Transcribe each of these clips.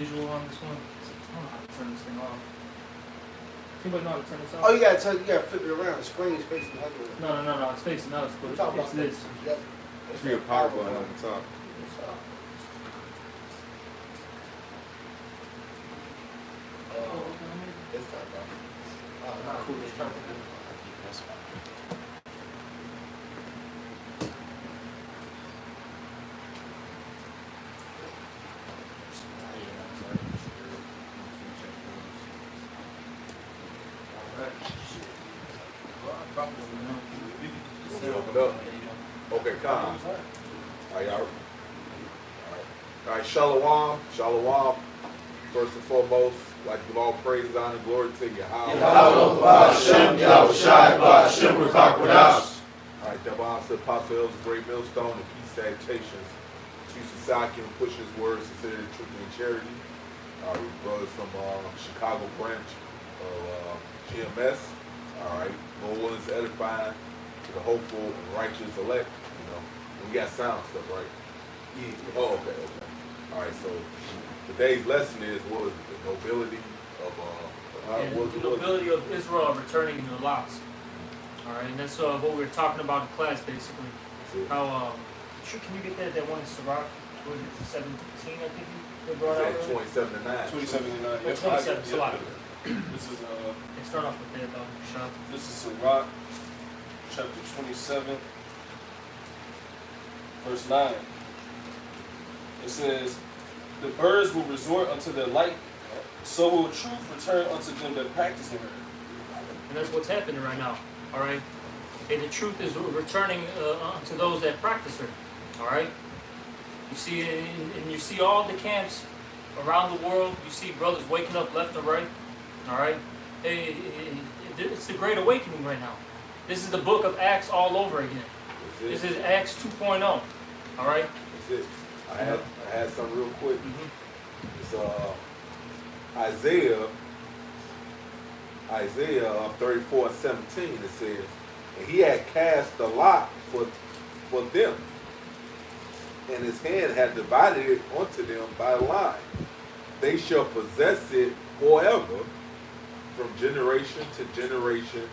visual on this one. I don't know how to turn this thing off. Anybody know how to turn this off? Oh, you gotta flip it around. The screen is facing the other way. No. It's facing us, but it's this. There should be a power button on the top. It's turned off. Oh, cool. It's turned off. That's fine. Open up. Okay, calm. All right, Shalom. First and foremost, I'd like to give all praise, honor, and glory to you. All right, Devon said Apostle Hills, Great Millstone, and Peace Salutations. Chief Sasaki, who pushes his words, considered truth and charity. Our brothers from Chicago branch of GMS. All right, Lord willing to edifying to the hopeful and righteous elect. You know, we got sound stuff, right? Yeah. Oh, okay. All right, so today's lesson is what is it? The nobility of The nobility of Israel returning in their lots. All right, and that's what we were talking about in class, basically. How can you get that one in Sirach? What was it, 17? I think they brought out. 27 to 9. 27 to 9. 27. It's a lot. This is They start off with that, Shah. This is Sirach, chapter 27, verse 9. It says, "The birds will resort unto their light, so will truth return unto them that practice it." And that's what's happening right now. All right, and the truth is returning to those that practice her. All right, you see, and you see all the camps around the world. You see brothers waking up left and right. All right, it's the Great Awakening right now. This is the book of Acts all over again. This is Acts 2.0. All right. That's it. I had something real quick. Mm-hmm. It's Isaiah 34:17. It says, "And he had cast the lot for them, and his hand had divided it unto them by line. They shall possess it forever. From generation to generation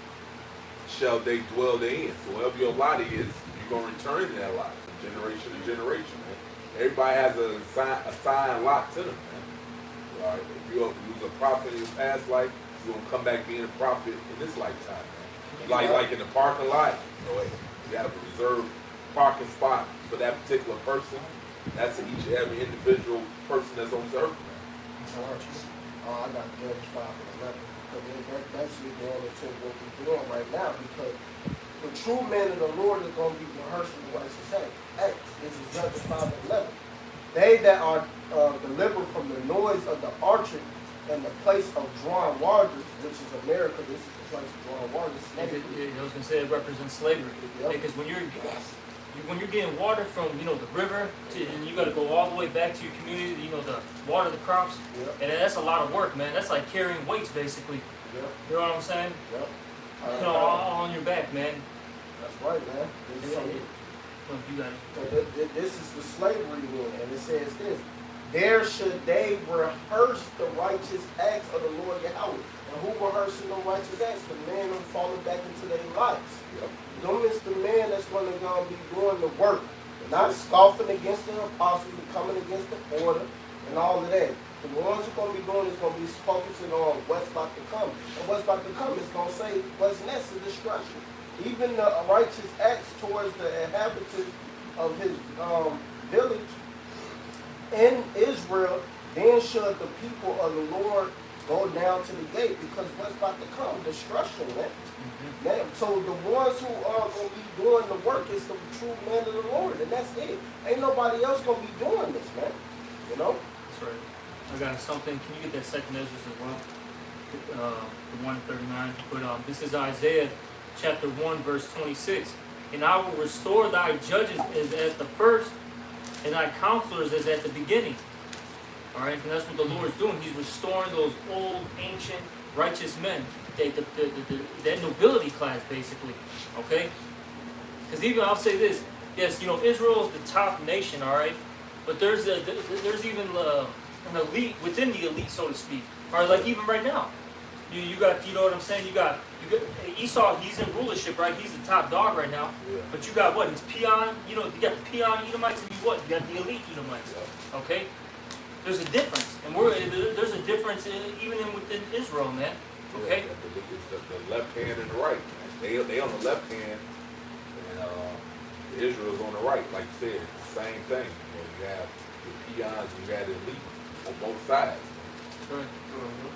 shall they dwell therein." So wherever your lot is, you're going to return to that lot from generation to generation, man. Everybody has a assigned lot to them, man. All right, if you was a prophet in your past life, you're going to come back being a prophet in this lifetime, man. Like in the parking lot, you have a reserved parking spot for that particular person. That's each and every individual person that's on this earth, man. I got Judges 5 and 11. Because that's basically going into what we're doing right now. Because the true man of the Lord is going to be rehearsing what it's saying. Hey, this is Judges 5 and 11. They that are delivered from the noise of the archer and the place of drawing waters, which is America, this is the place of drawing waters. I was going to say it represents slavery. Yep. Because when you're getting water from the river and you got to go all the way back to your community, to water the crops, and that's a lot of work, man. That's like carrying weights, basically. Yep. You know what I'm saying? Yep. All on your back, man. That's right, man. You got it. So this is the slavery one, and it says this: there should they rehearse the righteous acts of the Lord Yahweh. And who rehearsing the righteous acts? The man who falling back into their lives. Yep. Them is the man that's going to be doing the work, not scoffing against the apostles and coming against the order and all of that. The ones who are going to be doing is going to be focusing on what's about to come. And what's about to come is going to say what's next is destruction. Even the righteous acts towards the inhabitants of his village in Israel, then should the people of the Lord go down to the gate, because what's about to come? Destruction, man. Man, so the ones who are going to be doing the work is the true man of the Lord, and that's it. Ain't nobody else going to be doing this, man. You know? That's right. I got something. Can you get that second Ezra as well? The 139. But this is Isaiah chapter 1, verse 26. "And I will restore thy judges as at the first, and thy counselors as at the beginning." All right, and that's what the Lord's doing. He's restoring those old, ancient, righteous men, that nobility class, basically. Okay? Because even I'll say this: yes, Israel is the top nation. All right, but there's even an elite within the elite, so to speak. Or like even right now, you got, you know what I'm saying? You got Esau. He's in rulership, right? He's the top dog right now. Yeah. But you got what? His peon. You know, you got the peon Edomites, and you what? You got the elite Edomites. Okay. There's a difference, and there's a difference even within Israel, man. Okay. Yeah, it's the left hand and the right. Man. They on the left hand, and Israel's on the right. Like you said, it's the same thing. You have the peons, you have the elite on both sides. Right.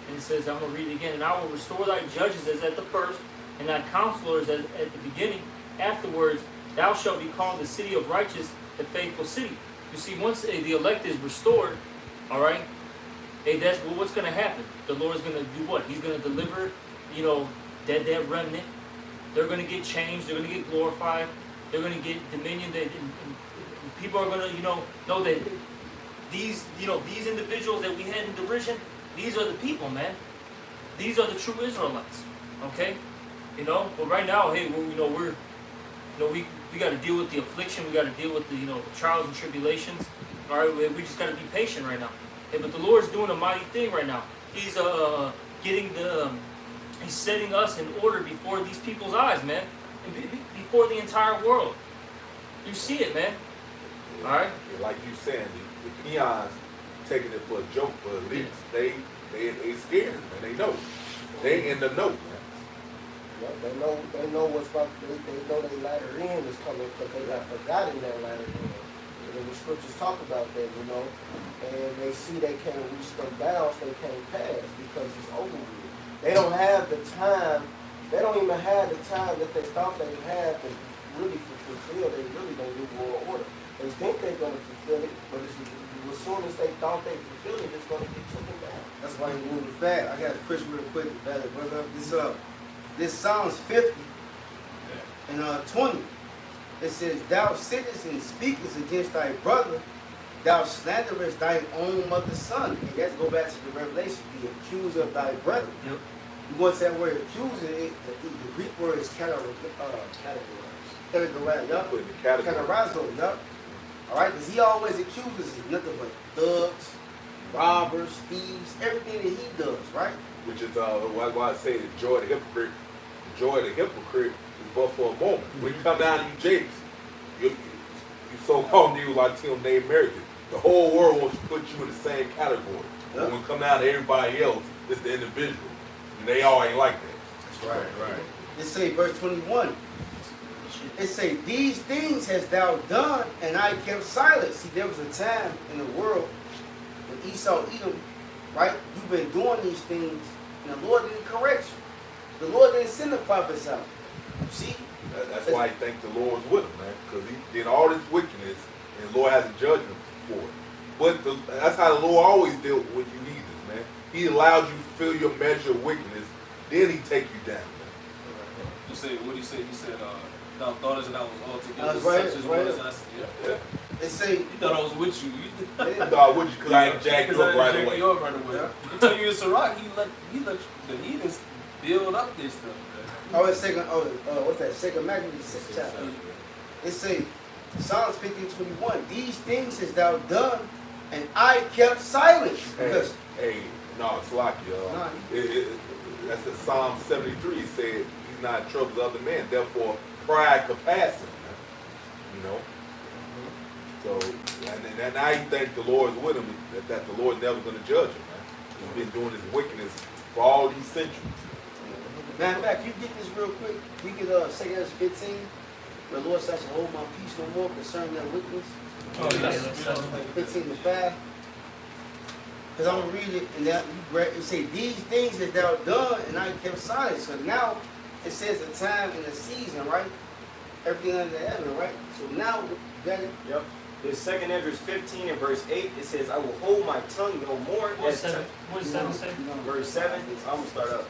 And it says, I'm going to read it again. And I will restore thy judges as at the first, and thy counselors as at the beginning. Afterwards, thou shalt be called the city of righteous, the faithful city. You see, once the elect is restored, all right, that's what's going to happen. The Lord is going to do what? He's going to deliver, you know, that remnant. They're going to get changed. They're going to get glorified. They're going to get dominion. And people are going to, you know that these individuals that we had in derision, these are the people, man. These are the true Israelites. Okay? You know, but right now, hey, we got to deal with the affliction. We got to deal with the, the trials and tribulations. All right, we just got to be patient right now. Hey, but the Lord's doing a mighty thing right now. He's he's setting us in order before these people's eyes, man, and before the entire world. You see it, man. Yeah. All right. Yeah, like you saying, the peons taking it for a joke, but at least they scared, man. They know. They in the know, man. Yeah, they know what's about. They know their latter end is coming because they got forgotten their latter end. And the scriptures talk about that, and they see they can't reach their bounds, they can't pass because it's over with. They don't have the time. They don't even have the time that they thought they had to really fulfill. They really don't do world order. They think they're going to fulfill it, but as soon as they thought they fulfilled it, it's going to get taken down. That's why he moving fast. I got to push real quick, brother. This Psalms 50 and 20. It says, "Thou sittest and speakest against thy brother, thou slanderest thine own mother's son." And let's go back to the Revelation. The accuser of thy brother. Yep. You want that word accuser? The Greek word is categorize. Yup. Put in the category. Categorizo. Yup. All right, because he always accuses us of nothing but thugs, robbers, thieves, everything that he does. Right. Which is why I say the joy of the hypocrite. The joy of the hypocrite is but for a moment. When you come down to you Jakes, you so-called Negroes like them Native Americans, the whole world wants to put you in the same category. But when you come down to everybody else, it's the individual. And they all ain't like that. That's right. It say verse 21. It say, "These things hast thou done, and I kept silent." See, there was a time in the world when Esau, Edom, right? You've been doing these things, and the Lord didn't correct you. The Lord didn't send the prophets out. You see? That's why I think the Lord's with him, man. Because he did all this wickedness, and the Lord has a judgment for it. But that's how the Lord always dealt with you needers, man. He allows you to feel your measure of wickedness, then he take you down, man. You say, what he said? He said, "Thou thoughtest that I was altogether That's right, such as right. was." I said, yeah. It say, You thought I was with you. I thought, would you? Because I ain't jacked you up right away. You up right away. He told you it's a rock. He let the heathens build up this stuff, man. what's that? Second Matthew, the 6th chapter. It say, Psalms 15:21. "These things hast thou done, and I kept silence." Because It's like that's the Psalm 73. It said he's not in trouble with other men, therefore pride could pass him, man. You know. So and now you think the Lord's with him, that the Lord's never going to judge him, man. He's been doing his wickedness for all these centuries. matter of fact, you get this real quick. We get 2 Ezra 15. The Lord says, "Hold my peace no more concerning their wickedness." Oh, yeah, that's 15:5. Because I'm going to read it, and it say, "These things that thou done, and I kept silence." So now it says a time and a season, right? Everything under heaven, right? So now, got it? Yep. The 2 Ezra 15 and verse 8, it says, "I will hold my tongue no more." What does 7 say? Verse 7, I'm going to start up.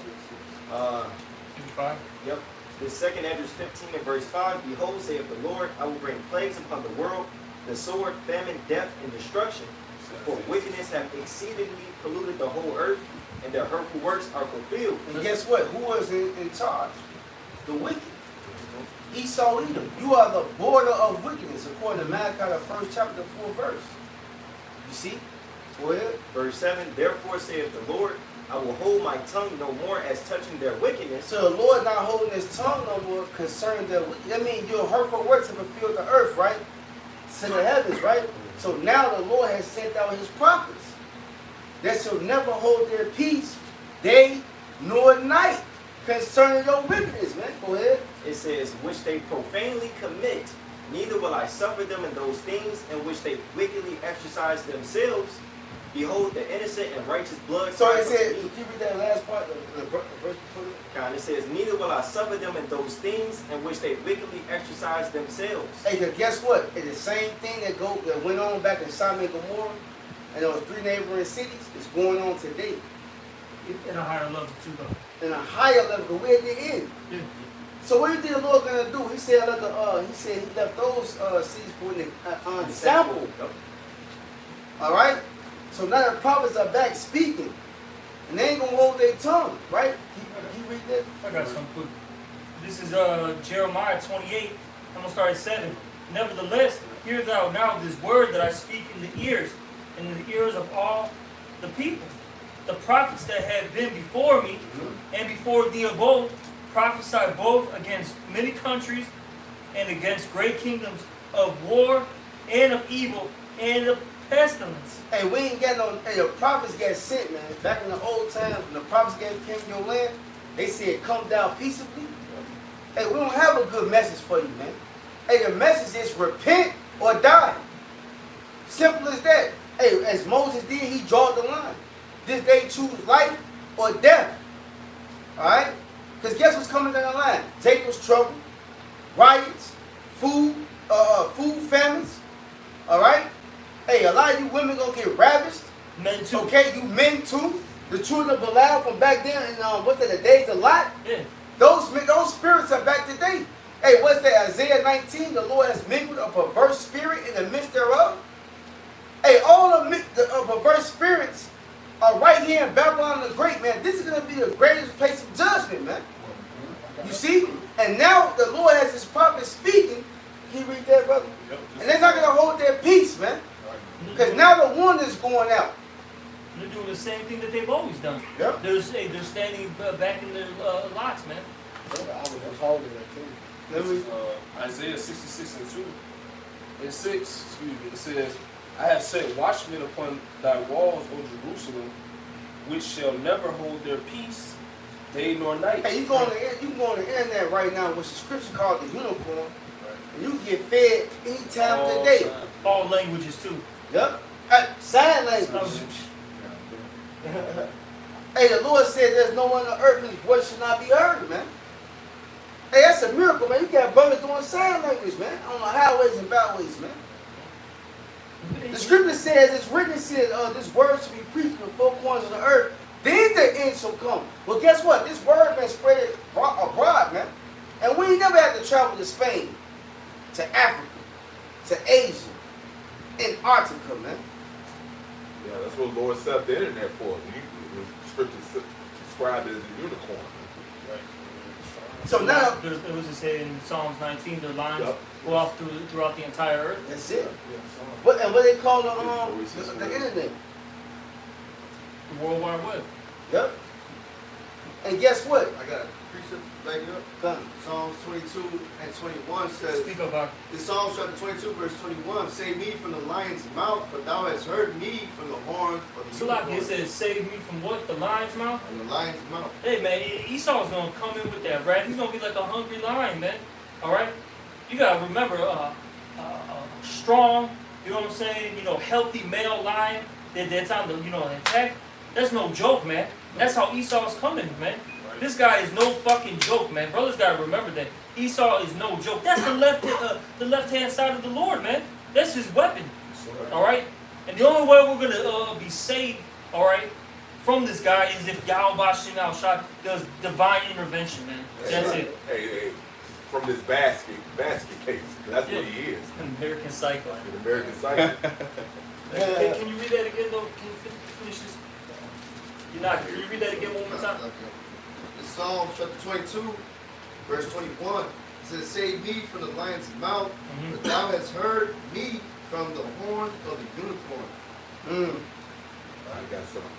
5. Yep. The 2 Ezra 15 and verse 5, "Behold, saith the Lord, I will bring plagues upon the world, the sword, famine, death, and destruction. For wickedness have exceedingly polluted the whole earth, and their hurtful works are fulfilled." And guess what? Who was in charge? The wicked. Esau, Edom. You are the border of wickedness, according to Malachi, the 1st chapter, 4th verse. You see? Go ahead. Verse 7, therefore saith the Lord, I will hold my tongue no more as touching their wickedness. So the Lord not holding his tongue no more concerning the wicked. That means your hurtful works have fulfilled the earth, right? To the heavens, right? So now the Lord has sent out his prophets that shall never hold their peace day nor night concerning your wickedness, man. Go ahead. It says, which they profanely commit, neither will I suffer them in those things in which they wickedly exercise themselves. Behold, the innocent and righteous blood. So it cries said, unto me. can you read that last part, the verse before that? God, it says, neither will I suffer them in those things in which they wickedly exercise themselves. Hey, 'cause guess what? It's the same thing that went on back in Sodom and Gomorrah and those 3 neighboring cities is going on today. In a higher level too, though. In a higher level, but we're at the end. Yeah. So what do you think the Lord gonna do? He said, he left those cities for an example. All right. So now the prophets are back speaking, and they ain't gonna hold their tongue, right? Can you read that? I got some quick. This is Jeremiah 28. I'm gonna start at 7. Nevertheless, hear thou now this word that I speak in the ears, and in the ears of all the people. The prophets that have been before me and before thee of old prophesy both against many countries and against great kingdoms of war and of evil and of pestilence. Hey, we ain't got no. Hey, the prophets got sent, man. Back in the old times, when the prophets came to your land, they said, "Come down peaceably." Hey, we don't have a good message for you, man. Hey, the message is repent or die. Simple as that. Hey, as Moses did, he drew the line. This day choose life or death. All right? Because guess what's coming down the line? Jacob's trouble, riots, food famines. All right? Hey, a lot of you women gonna get ravished. Men too. Okay, you men too. The children of Belial from back then, and what's that? The days of Lot. Yeah. Those spirits are back today. Hey, what's that? Isaiah 19. The Lord has mingled a perverse spirit in the midst thereof. Hey, all the perverse spirits are right here in Babylon the Great, man. This is gonna be the greatest place of judgment, man. You see? And now the Lord has his prophet speaking. Can you read that, brother? Yep. And they're not gonna hold their peace, man. Because now the one is going out. They're doing the same thing that they've always done. Yep. They're standing back in their lots, man. I was holding it too. Let me, Isaiah 66 and 2. And 6, excuse me, it says, I have set watchmen upon thy walls, O Jerusalem, which shall never hold their peace, day nor night. hey, you go on the internet right now, which the scripture called the unicorn, and you can get fed any time of the day. All languages too. Yep. Sign language. Hey, the Lord said there's no one on earth whose voice should not be heard, man. Hey, that's a miracle, man. You got brothers doing sign language, man, on the highways and byways, man. The scripture says, it's written, it says, this word should be preached in the four corners of the earth, then the end shall come. Well, guess what? This word been spread abroad, man. And we ain't never had to travel to Spain, to Africa, to Asia, Antarctica, man. Yeah, that's what the Lord set up the internet for. The scripture described it as a unicorn. So now, It was just saying in Psalms 19, their lines Yep. go off throughout the entire earth. that's it. What they call the internet? The World Wide Web. Yep. And guess what? I got a precept back up. Come. Psalms 22 and 21 says, Speak up, in Psalms chapter 22, verse 21, save me from the lion's mouth, for thou hast heard me from the horns of the Salaki, it unicorn. says, save me from what? The lion's mouth? From the lion's mouth. Hey, man, Esau's going to come in with that rat. He's going to be like a hungry lion, man. All right? You got to remember, strong, you know what I'm saying, healthy male lion that's on the, attack. That's no joke, man. That's how Esau's coming, man. This guy is no fucking joke, man. Brothers got to remember that. Esau is no joke. That's the left-hand side of the Lord, man. That's his weapon. All right? And the only way we're going to be saved, all right, from this guy is if Yahweh Shemel Shah does divine intervention, man. That's it. Hey, from this basket case. That's what he is. American Psycho. An American Psycho. Hey, can you read that again, though? Can you finish this? You're not. Can you read that again one more time? In Psalms chapter 22, verse 21, it says, save me from the lion's mouth, for thou hast heard me from the horns of the unicorn. I got something.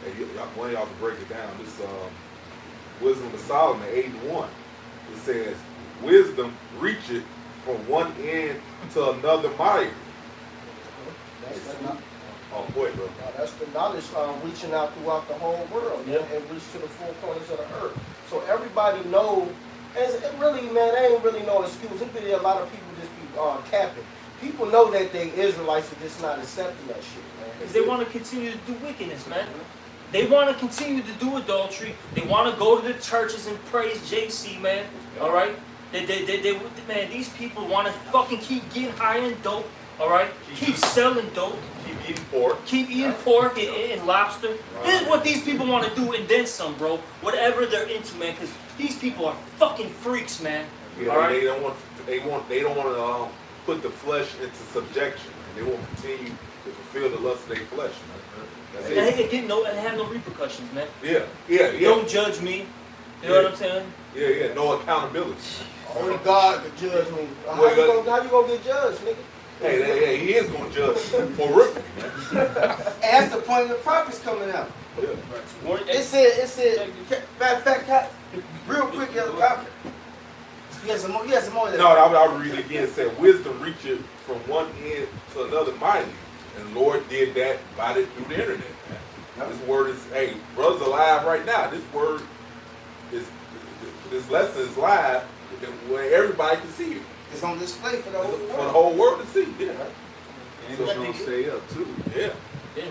Hey, one of y'all can break it down. This Wisdom of Solomon 8:1. It says, "Wisdom reacheth from one end to another mile." Oh, boy, bro. That's the knowledge reaching out throughout the whole world, man, and reach to the four corners of the earth. So everybody know, and it really, man, they ain't really no excuse. It be a lot of people just be capping. People know that they Israelites are just not accepting that shit, man. Because they want to continue to do wickedness, man. They want to continue to do adultery. They want to go to the churches and praise JC, man. All right? Man, these people want to fucking keep getting high in dope. All right? Keep selling dope. Keep eating pork. Keep eating pork and lobster. This is what these people want to do, and then some, bro. Whatever they're into, man. Because these people are fucking freaks, man. Yeah, all right? They don't want to put the flesh into subjection. And they won't continue to fulfill the lust of their flesh, man. That's And it. they didn't know, and have no repercussions, man. Yeah. Don't judge me. You know what I'm saying? Yeah. No accountability. Only God can judge me. How you gonna get judged, nigga? Hey, he is going to judge horrifically, man. And that's the point of the prophets coming out. Yeah. It said, matter of fact, real quick, the other prophet. He has some more of that. No, I'll read it again. It said, "Wisdom reacheth from one end to another mighty." And the Lord did that by through the internet, man. This word is, hey, brothers are live right now. This word is, this lesson is live where everybody can see it. It's on display for the whole world. For the whole world to see, yeah. And it's gonna stay up too. Yeah. Yeah.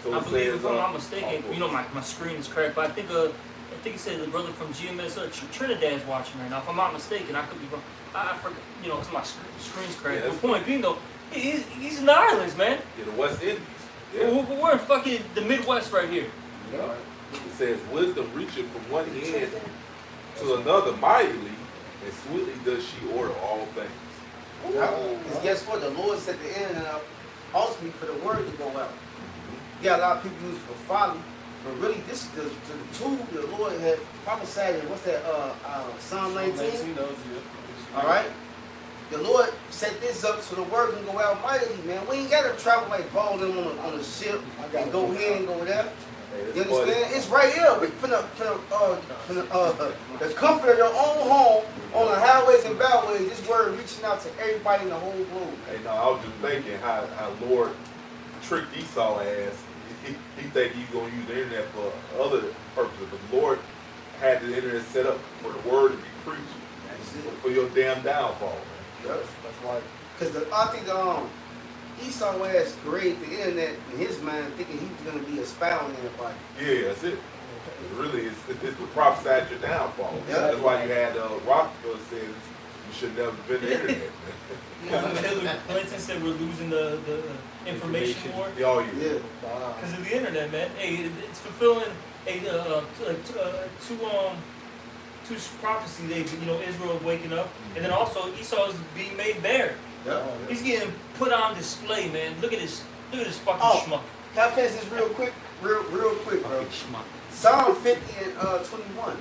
So I it believe, says, if I'm not mistaken, you know, my screen is cracked, but I think it said the brother from GMS Trinidad's watching right now. If I'm not mistaken, I could be wrong. I forgot, you know, because my screen's cracked. Yeah, The point being, though, he's in the islands, man. in the West Indies. Yeah. We're in fucking the Midwest right here. Yeah. It says, "Wisdom reacheth from one end to another mightily, and sweetly does she order all things." Because guess what? The Lord set the internet up ultimately for the word to go out. Yeah, a lot of people use it for folly, but really this is the tool the Lord had prophesied in, what's that, Psalm 19? All right? The Lord set this up so the word can go out mightily, man. We ain't got to travel like Paul them on a ship and go here and go there. You understand? It's right here. From the comfort of your own home, on the highways and byways, this word reaching out to everybody in the whole globe. Hey, no, I was just thinking how Lord tricked Esau ass. He think he's gonna use the internet for other purposes, but the Lord had the internet set up for the word to be preached for your damn downfall, man. Yes, that's right. Because I think Esau ass created the internet in his mind thinking he was going to be a spy on everybody. Yeah, that's it. It really is. It's the prophesied your downfall. Yeah. That's why you had Rockefeller says you should never been the internet, man. Hillary Clinton said we're losing the information war Oh, yeah. Yeah. because of the internet, man. Hey, it's fulfilling two prophecy. Israel waking up, and then also Esau is being made bare. Yeah. He's getting put on display, man. Look at this fucking schmuck. Can I finish this real quick? Real quick, bro. Fucking schmuck. Psalm 50 and 21.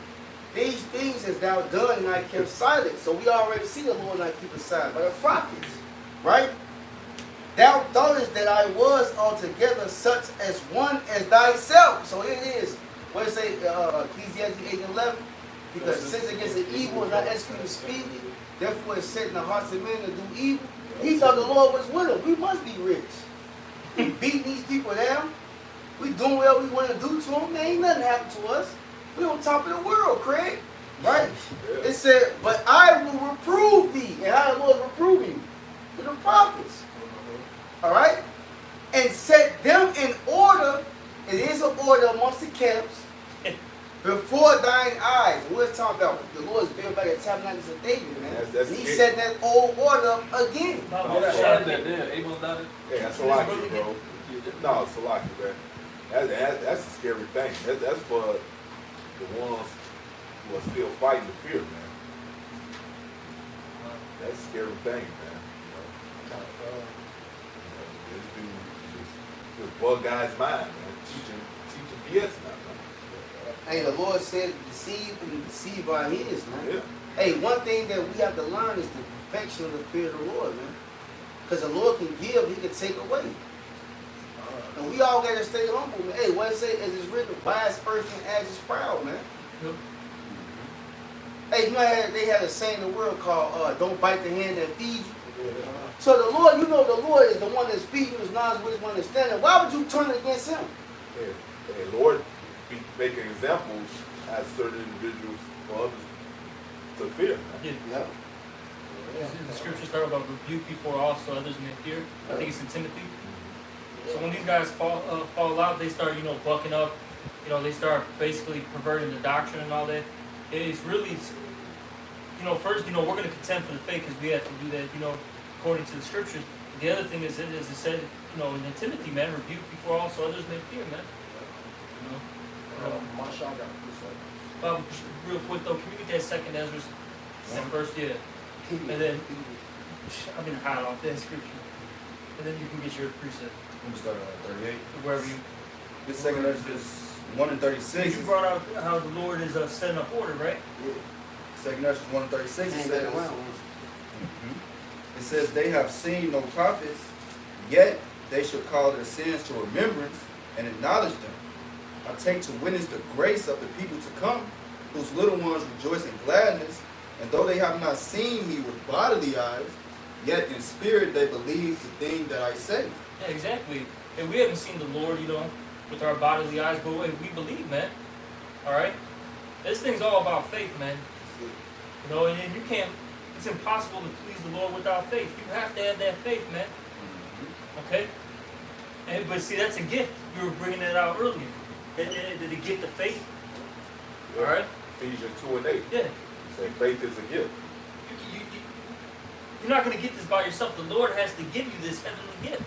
These things has thou done and I kept silent. So we already see the Lord not keep silent. But the prophets, right? Thou thoughtest that I was altogether such as one as thyself. So it is. What it say, Ecclesiastes 8:11? Because sins against the evil and not executing speedily. Therefore it's set in the hearts of men to do evil. He thought the Lord was with him. We must be rich. We beating these people down. We doing whatever we want to do to them. There ain't nothing happened to us. We on top of the world, Craig. Right? It said, but I will reprove thee. And how the Lord reproving you? To the prophets. All right? And set them in order. It is an order amongst the camps. Before thine eyes. And we're talking about the Lord's built by the tabernacles of David, man. And he set that old order up again. Yeah, that's Salaki, bro. No, it's Salaki, man. That's a scary thing. That's for the ones who are still fighting the fear, man. That's a scary thing, man. This dude just bug guy's mind, man. Teaching BS now, man. Hey, the Lord said, deceive and deceive our ears, man. Yeah. Hey, one thing that we have to learn is the perfection of the fear of the Lord, man. Because the Lord can give, he can take away. And we all gotta stay humble, man. Hey, what it say, as it's written, wise earth and as is proud, man. Yep. Hey, you know they had a saying in the world called don't bite the hand that feeds you. So the Lord, you know the Lord is the one that's feeding you, his knowledge with his understanding. Why would you turn against him? And Lord be making examples as certain individuals for others to fear. Yeah. Yeah. The scriptures talk about rebuke before all, so others may fear. I think it's in Timothy. So when these guys fall out, they start, bucking up. They start basically perverting the doctrine and all that. It's really, first, we're going to contend for the faith because we have to do that, according to the scriptures. The other thing is, as it said, in Timothy, man, rebuke before all, so others may fear, man. Marshall got a precept. Real quick though, can we get that second Ezra? That first, yeah. And then, I've been hot off that scripture. And then you can get your precept, I'm starting at 38. wherever you. This second verse is 1 and 36. You brought out how the Lord is setting up order, right? Yeah. Second verse is 1 and 36. It says, it says, they have seen no prophets, yet they shall call their sins to remembrance and acknowledge them. I take to witness the grace of the people to come, whose little ones rejoice in gladness, and though they have not seen me with bodily eyes, yet in spirit they believe the thing that I say. Yeah, exactly. And we haven't seen the Lord, with our bodily eyes, but we believe, man. All right? This thing's all about faith, man. And you can't, it's impossible to please the Lord without faith. You have to have that faith, man. Okay? But see, that's a gift. You were bringing that out earlier. The gift of faith. All right? Ephesians 2 and 8. Yeah. Say faith is a gift. You're not going to get this by yourself. The Lord has to give you this heavenly gift.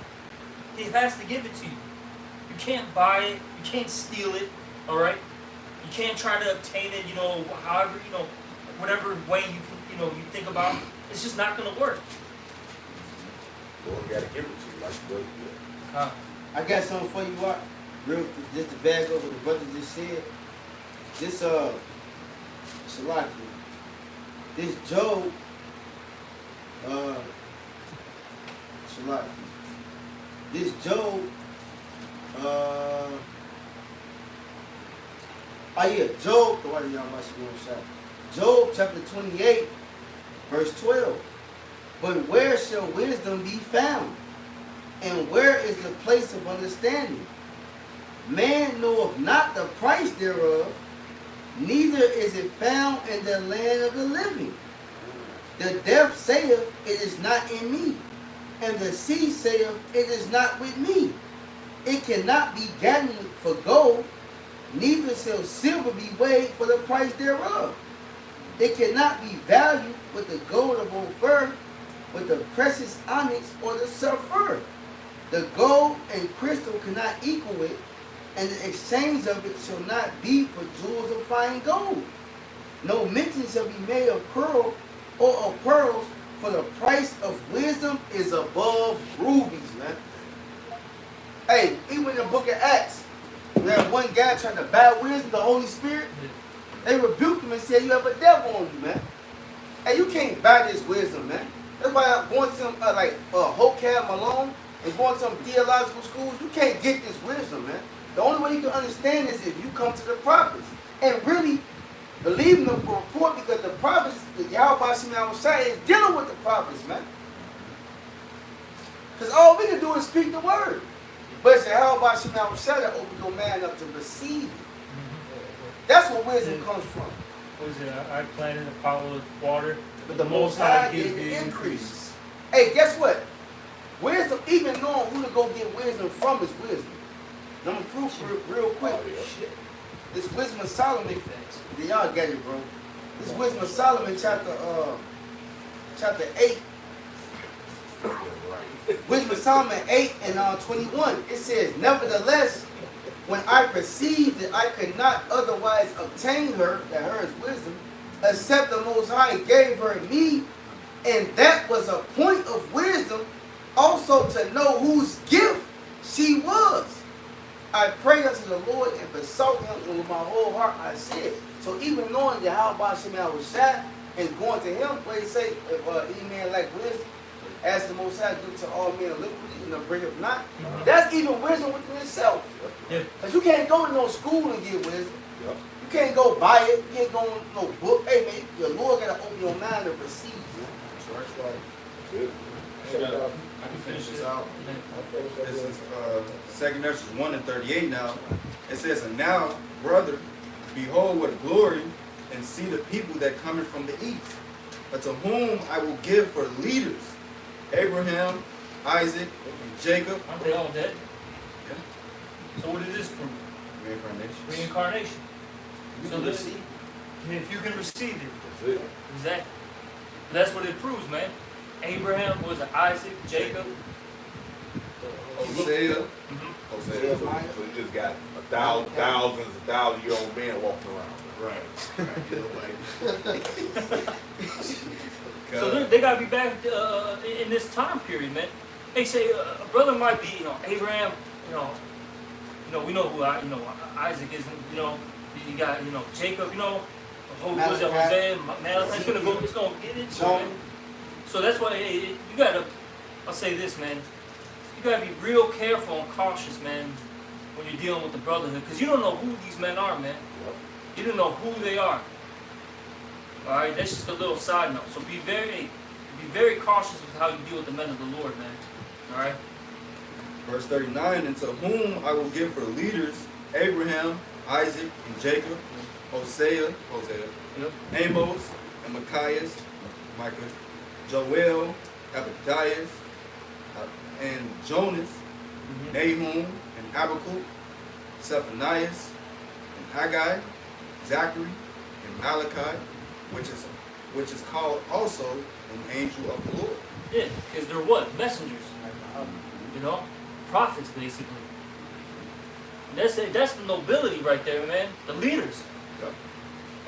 He has to give it to you. You can't buy it. You can't steal it. All right? You can't try to obtain it, however, whatever way you can, you think about. It's just not going to work. Lord got to give it to you like the way you did. I got something for you, Art. Real, just to bag over the brother just said. This, Shalaki. This Job, Shalaki. This Job, Job, the one y'all must be on shot. Job chapter 28, verse 12. But where shall wisdom be found? And where is the place of understanding? Man knoweth not the price thereof, neither is it found in the land of the living. The deaf saith, it is not in me, and the sea saith, it is not with me. It cannot be gotten for gold, neither shall silver be weighed for the price thereof. It cannot be valued with the gold of Ophir, with the precious onyx or the sulfur. The gold and crystal cannot equal it, and the exchange of it shall not be for jewels of fine gold. No mention shall be made of pearl or of pearls, for the price of wisdom is above rubies, man. Hey, even in the book of Acts, that one guy trying to buy wisdom, the Holy Spirit, they rebuked him and said, you have a devil on you, man. Hey, you can't buy this wisdom, man. That's why I'm going to some, Hocab Malone, and going to some theological schools, you can't get this wisdom, man. The only way you can understand this is if you come to the prophets and really believe in the report, because the prophets, the Yahweh Shema Shai is dealing with the prophets, man. Because all we can do is speak the word. But it's the Yahweh Shema Shai that opens your man up to receive it. That's where wisdom comes from. What is it? I planted, Apollo water, But the Most High gives the increase. Hey, guess what? Wisdom, even knowing who to go get wisdom from, is wisdom. I'm gonna prove real quick. This Wisdom of Solomon, y'all get it, bro. This Wisdom of Solomon, chapter 8. Wisdom of Solomon 8 and 21. It says, nevertheless, when I perceived that I could not otherwise obtain her, that her is wisdom, except the Most High gave her me, and that was a point of wisdom, also to know whose gift she was. I prayed unto the Lord and besought him, and with my whole heart I said. So even knowing that how about Shema was shot and going to him, what he say, if any man like wisdom, as the Most High give to all men liberally and upbraideth not. That's even wisdom within itself. Yeah. Because you can't go to no school and get wisdom. Yep. You can't go buy it. You can't go on no book. Hey, man, your Lord got to open your mind to receive. That's right. That's it. I can finish this out. This is 2 Ezra 1 and 38 now. It says, and now, brother, behold what glory, and see the people that cometh from the east, but to whom I will give for leaders, Abraham, Isaac, and Jacob. Aren't they all dead? Yeah. So what does this prove? Reincarnation. Reincarnation. You So can this, receive. if you can receive it, That's it. exactly. That's what it proves, man. Abraham was it Isaac, Jacob. Hosea. Mm-hmm. Hosea. So you just got thousands of 1,000-year-old men walking around. So they gotta be back in this time period, man. They say a brother might be, Abraham, we know who Isaac is, you got, Jacob, was it Hosea, Malachi? It's gonna get into it, man. So that's why you gotta, I'll say this, man. You gotta be real careful and cautious, man, when you're dealing with the brotherhood, because you don't know who these men are, man. You don't know who they are. All right, that's just a little side note. So be very cautious with how you deal with the men of the Lord, man. All right. Verse 39, and to whom I will give for leaders, Abraham, Isaac, and Jacob, Hosea, Yep. Amos, and Micah, Joel, Abdias, and Jonas, Mm-hmm. Nahum, and Habakkuk, Zephanias, and Haggai, Zachary, and Malachi, which is called also an angel of the Lord. Yeah, because they're what? Messengers. Prophets, basically. And that's the nobility right there, man. The leaders. Yep.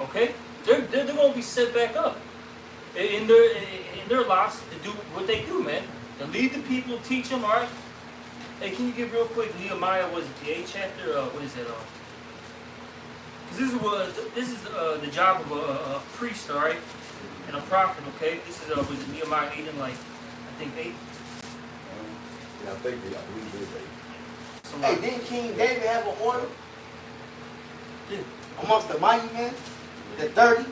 Okay? They're gonna be set back up in their lives to do what they do, man. To lead the people, teach them, all right? Hey, can you get real quick Nehemiah, was it the 8th chapter? What is it? Because this is the job of a priest, all right, and a prophet. Okay, this is was it Nehemiah 8 and I think 8. Yeah, I believe it is 8. So, Hey, didn't King David have an order yeah. amongst the mighty men? The 30?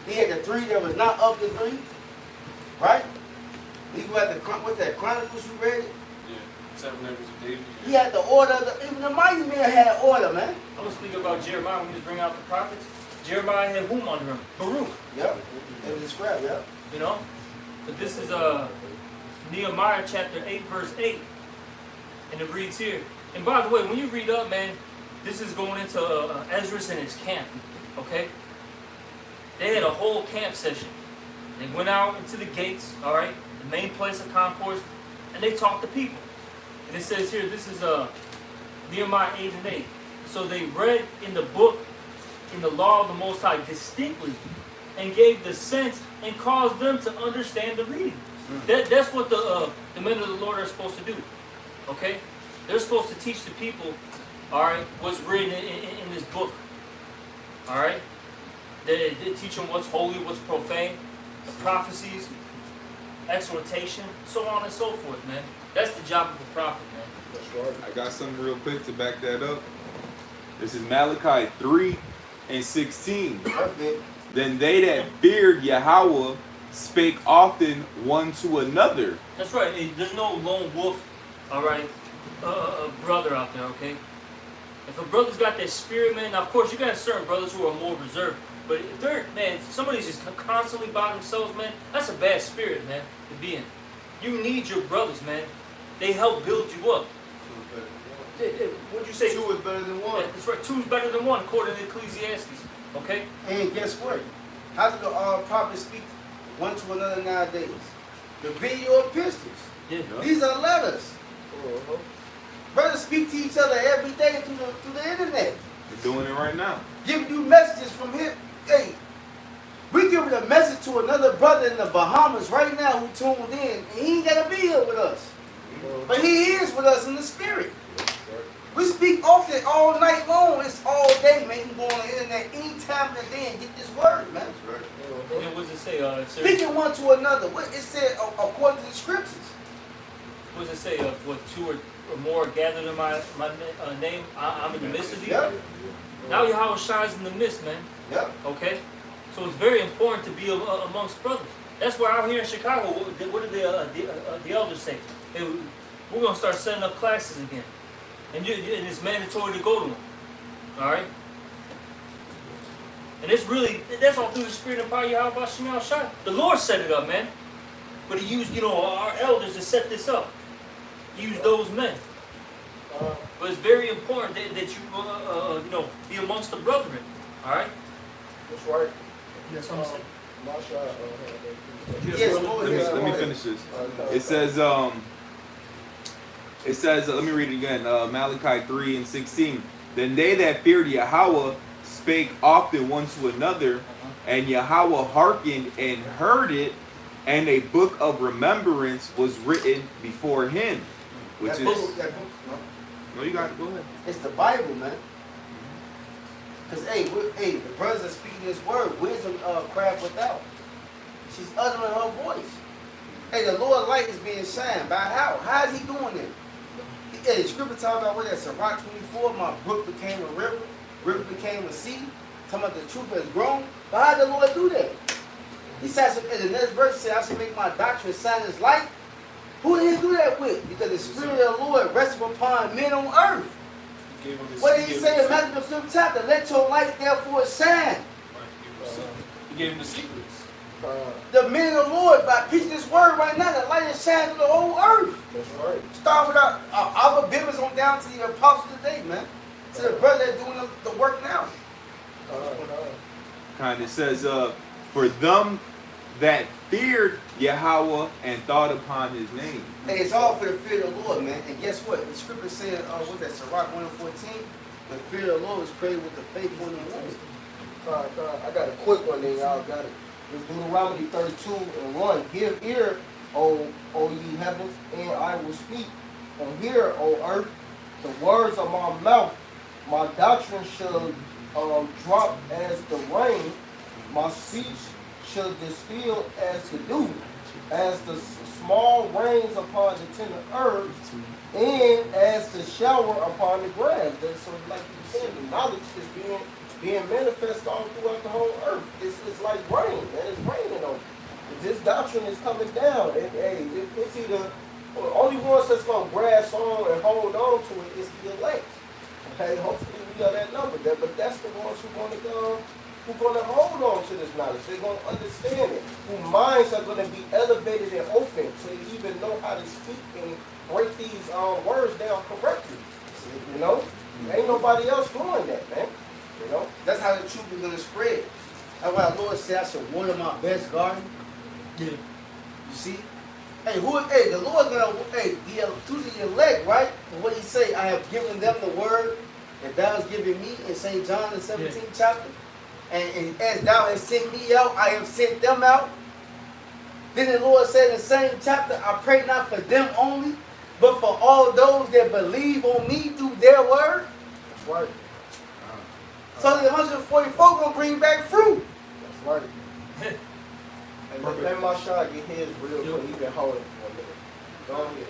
He had the 3 that was not of the 3. Right? You had what's that, Chronicles you read it? Yeah. 7 members of David. He had the order, even the mighty men had order, man. I was thinking about Jeremiah when he was bringing out the prophets. Jeremiah had whom under him? Baruch. Yep. It was described, yep. But this is Nehemiah chapter 8, verse 8. And it reads here. And by the way, when you read up, man, this is going into Ezra and his camp. Okay? They had a whole camp session. They went out into the gates, all right, the main place of concourse, and they talked to people. And it says here, this is Nehemiah 8 and 8. So they read in the book, in the law of the Most High distinctly, and gave the sense and caused them to understand the reading. That's what the men of the Lord are supposed to do. Okay? They're supposed to teach the people, all right, what's written in this book. All right? They teach them what's holy, what's profane, the prophecies, exhortation, so on and so forth, man. That's the job of a prophet, man. That's right. I got something real quick to back that up. This is Malachi 3 and 16. Perfect. Then they that feared Yahweh spake often one to another. That's right. Hey, there's no lone wolf, all right, brother out there, okay? If a brother's got that spirit, man, now of course you got certain brothers who are more reserved. But if somebody's just constantly by themselves, man, that's a bad spirit, man, to be in. You need your brothers, man. They help build you up. What'd you say? 2 is better than 1. That's right. 2 is better than 1, according to Ecclesiastes. Okay? And guess what? How do the prophets speak one to another nowadays? The video epistles. Yeah. These are letters. Brothers speak to each other every day through the internet. They're doing it right now. Giving you messages from him. Hey, we giving a message to another brother in the Bahamas right now who tuned in, and he ain't gotta be here with us. But he is with us in the spirit. We speak often all night long. It's all day, man. You can go on the internet any time of the day and get this word, man. And what does it say? Speaking one to another. What it said according to the scriptures. what does it say? Of what two or more are gathered in my name, I'm in the midst of you. Yep. Now Yahweh shines in the midst, man. Yep. Okay, so it's very important to be amongst brothers. That's why out here in Chicago, what did the elders say? Hey, we're gonna start setting up classes again, and it's mandatory to go to them. All right. And that's all through the spirit and power of Yahweh Shemel Shai. The Lord set it up, man. But He used, our elders to set this up. He used those men. But it's very important that you, be amongst the brethren. All right? That's right. That's what I'm saying. Masha, Yes, Let me finish this. It says, let me read it again. Malachi 3:16. Then they that feared Yahweh spake often one to another, and Yahweh hearkened and heard it, and a book of remembrance was written before him. Which that is book, no, you got it. Go ahead. it's the Bible, man. Because, the brothers are speaking this word. Wisdom craft without. She's uttering her voice. Hey, the Lord light is being shined. By how? How is He doing it? Hey, the scripture talking about what that Sirach 24, my brook became a river became a sea. Talking about the truth has grown. But how did the Lord do that? He says in the next verse, I should make my doctrine shine as light. Who did He do that with? Because the Spirit of the Lord rests upon men on earth. What did He say in Matthew the 5th chapter? Let your light therefore shine. He gave him the secrets. The men of the Lord, by preaching this word right now, the light is shining to the whole earth. That's right. Start with our bibbers on down to the apostles today, man. To the brother that's doing the work now. Kind of says, for them that feared Yahweh and thought upon His name. Hey, it's all for the fear of the Lord, man. And guess what? The scripture said, what's that, Sirach 1:14? The fear of the Lord is created with the faithful in the womb. I got a quick one there, y'all got it. It's Deuteronomy 32:1. Give ear, O ye heavens, and I will speak. And hear, O earth, the words of my mouth. My doctrine shall drop as the rain. My speech shall distill as the dew, as the small rains upon the tender herbs, and as the shower upon the grass. That's so, like you said, the knowledge is being manifest all throughout the whole earth. It's like rain, man. It's raining on you. This doctrine is coming down, and it's either the only ones that's gonna grasp on and hold on to it is the elect. Okay, hopefully we are that number there, but that's the ones who gonna hold on to this knowledge. They're gonna understand it. Whose minds are gonna be elevated and open to even know how to speak and break these words down correctly. You know, ain't nobody else doing that, man. You know, That's how the truth is going to spread. That's why the Lord said I should water my best garden. Yeah. You see? Hey, the Lord gonna, through the elect, right? And what He say? I have given them the word that Thou hast given me in St. John the 17th chapter. And as Thou hast sent me out, I have sent them out. Then the Lord said in the same chapter, I pray not for them only, but for all those that believe on me through their word. that's right. So the 144 gonna bring back fruit. That's right. And let my shot get his real quick. He been holding for a minute. Go ahead.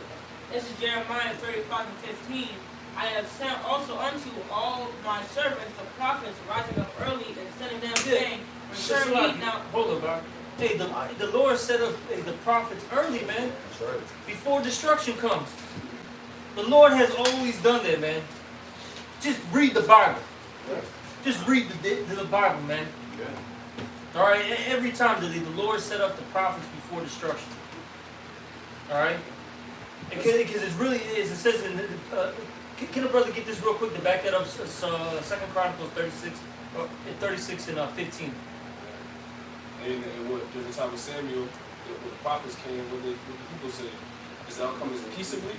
This is Jeremiah 35:15. I have sent also unto all my servants, the prophets, rising up early and sending them, saying, Return ye now. Hold up, bro. Hey, the Lord set up the prophets early, man. That's right. Before destruction comes. The Lord has always done that, man. Just read the Bible. Yeah. Just read the Bible, man. All right, every time the Lord set up the prophets before destruction. All right, because it really is. It says in can a brother get this real quick to back that up? 2 Chronicles 36 and 15. And what during the time of Samuel, when the prophets came, what the people said, is thou comest peaceably?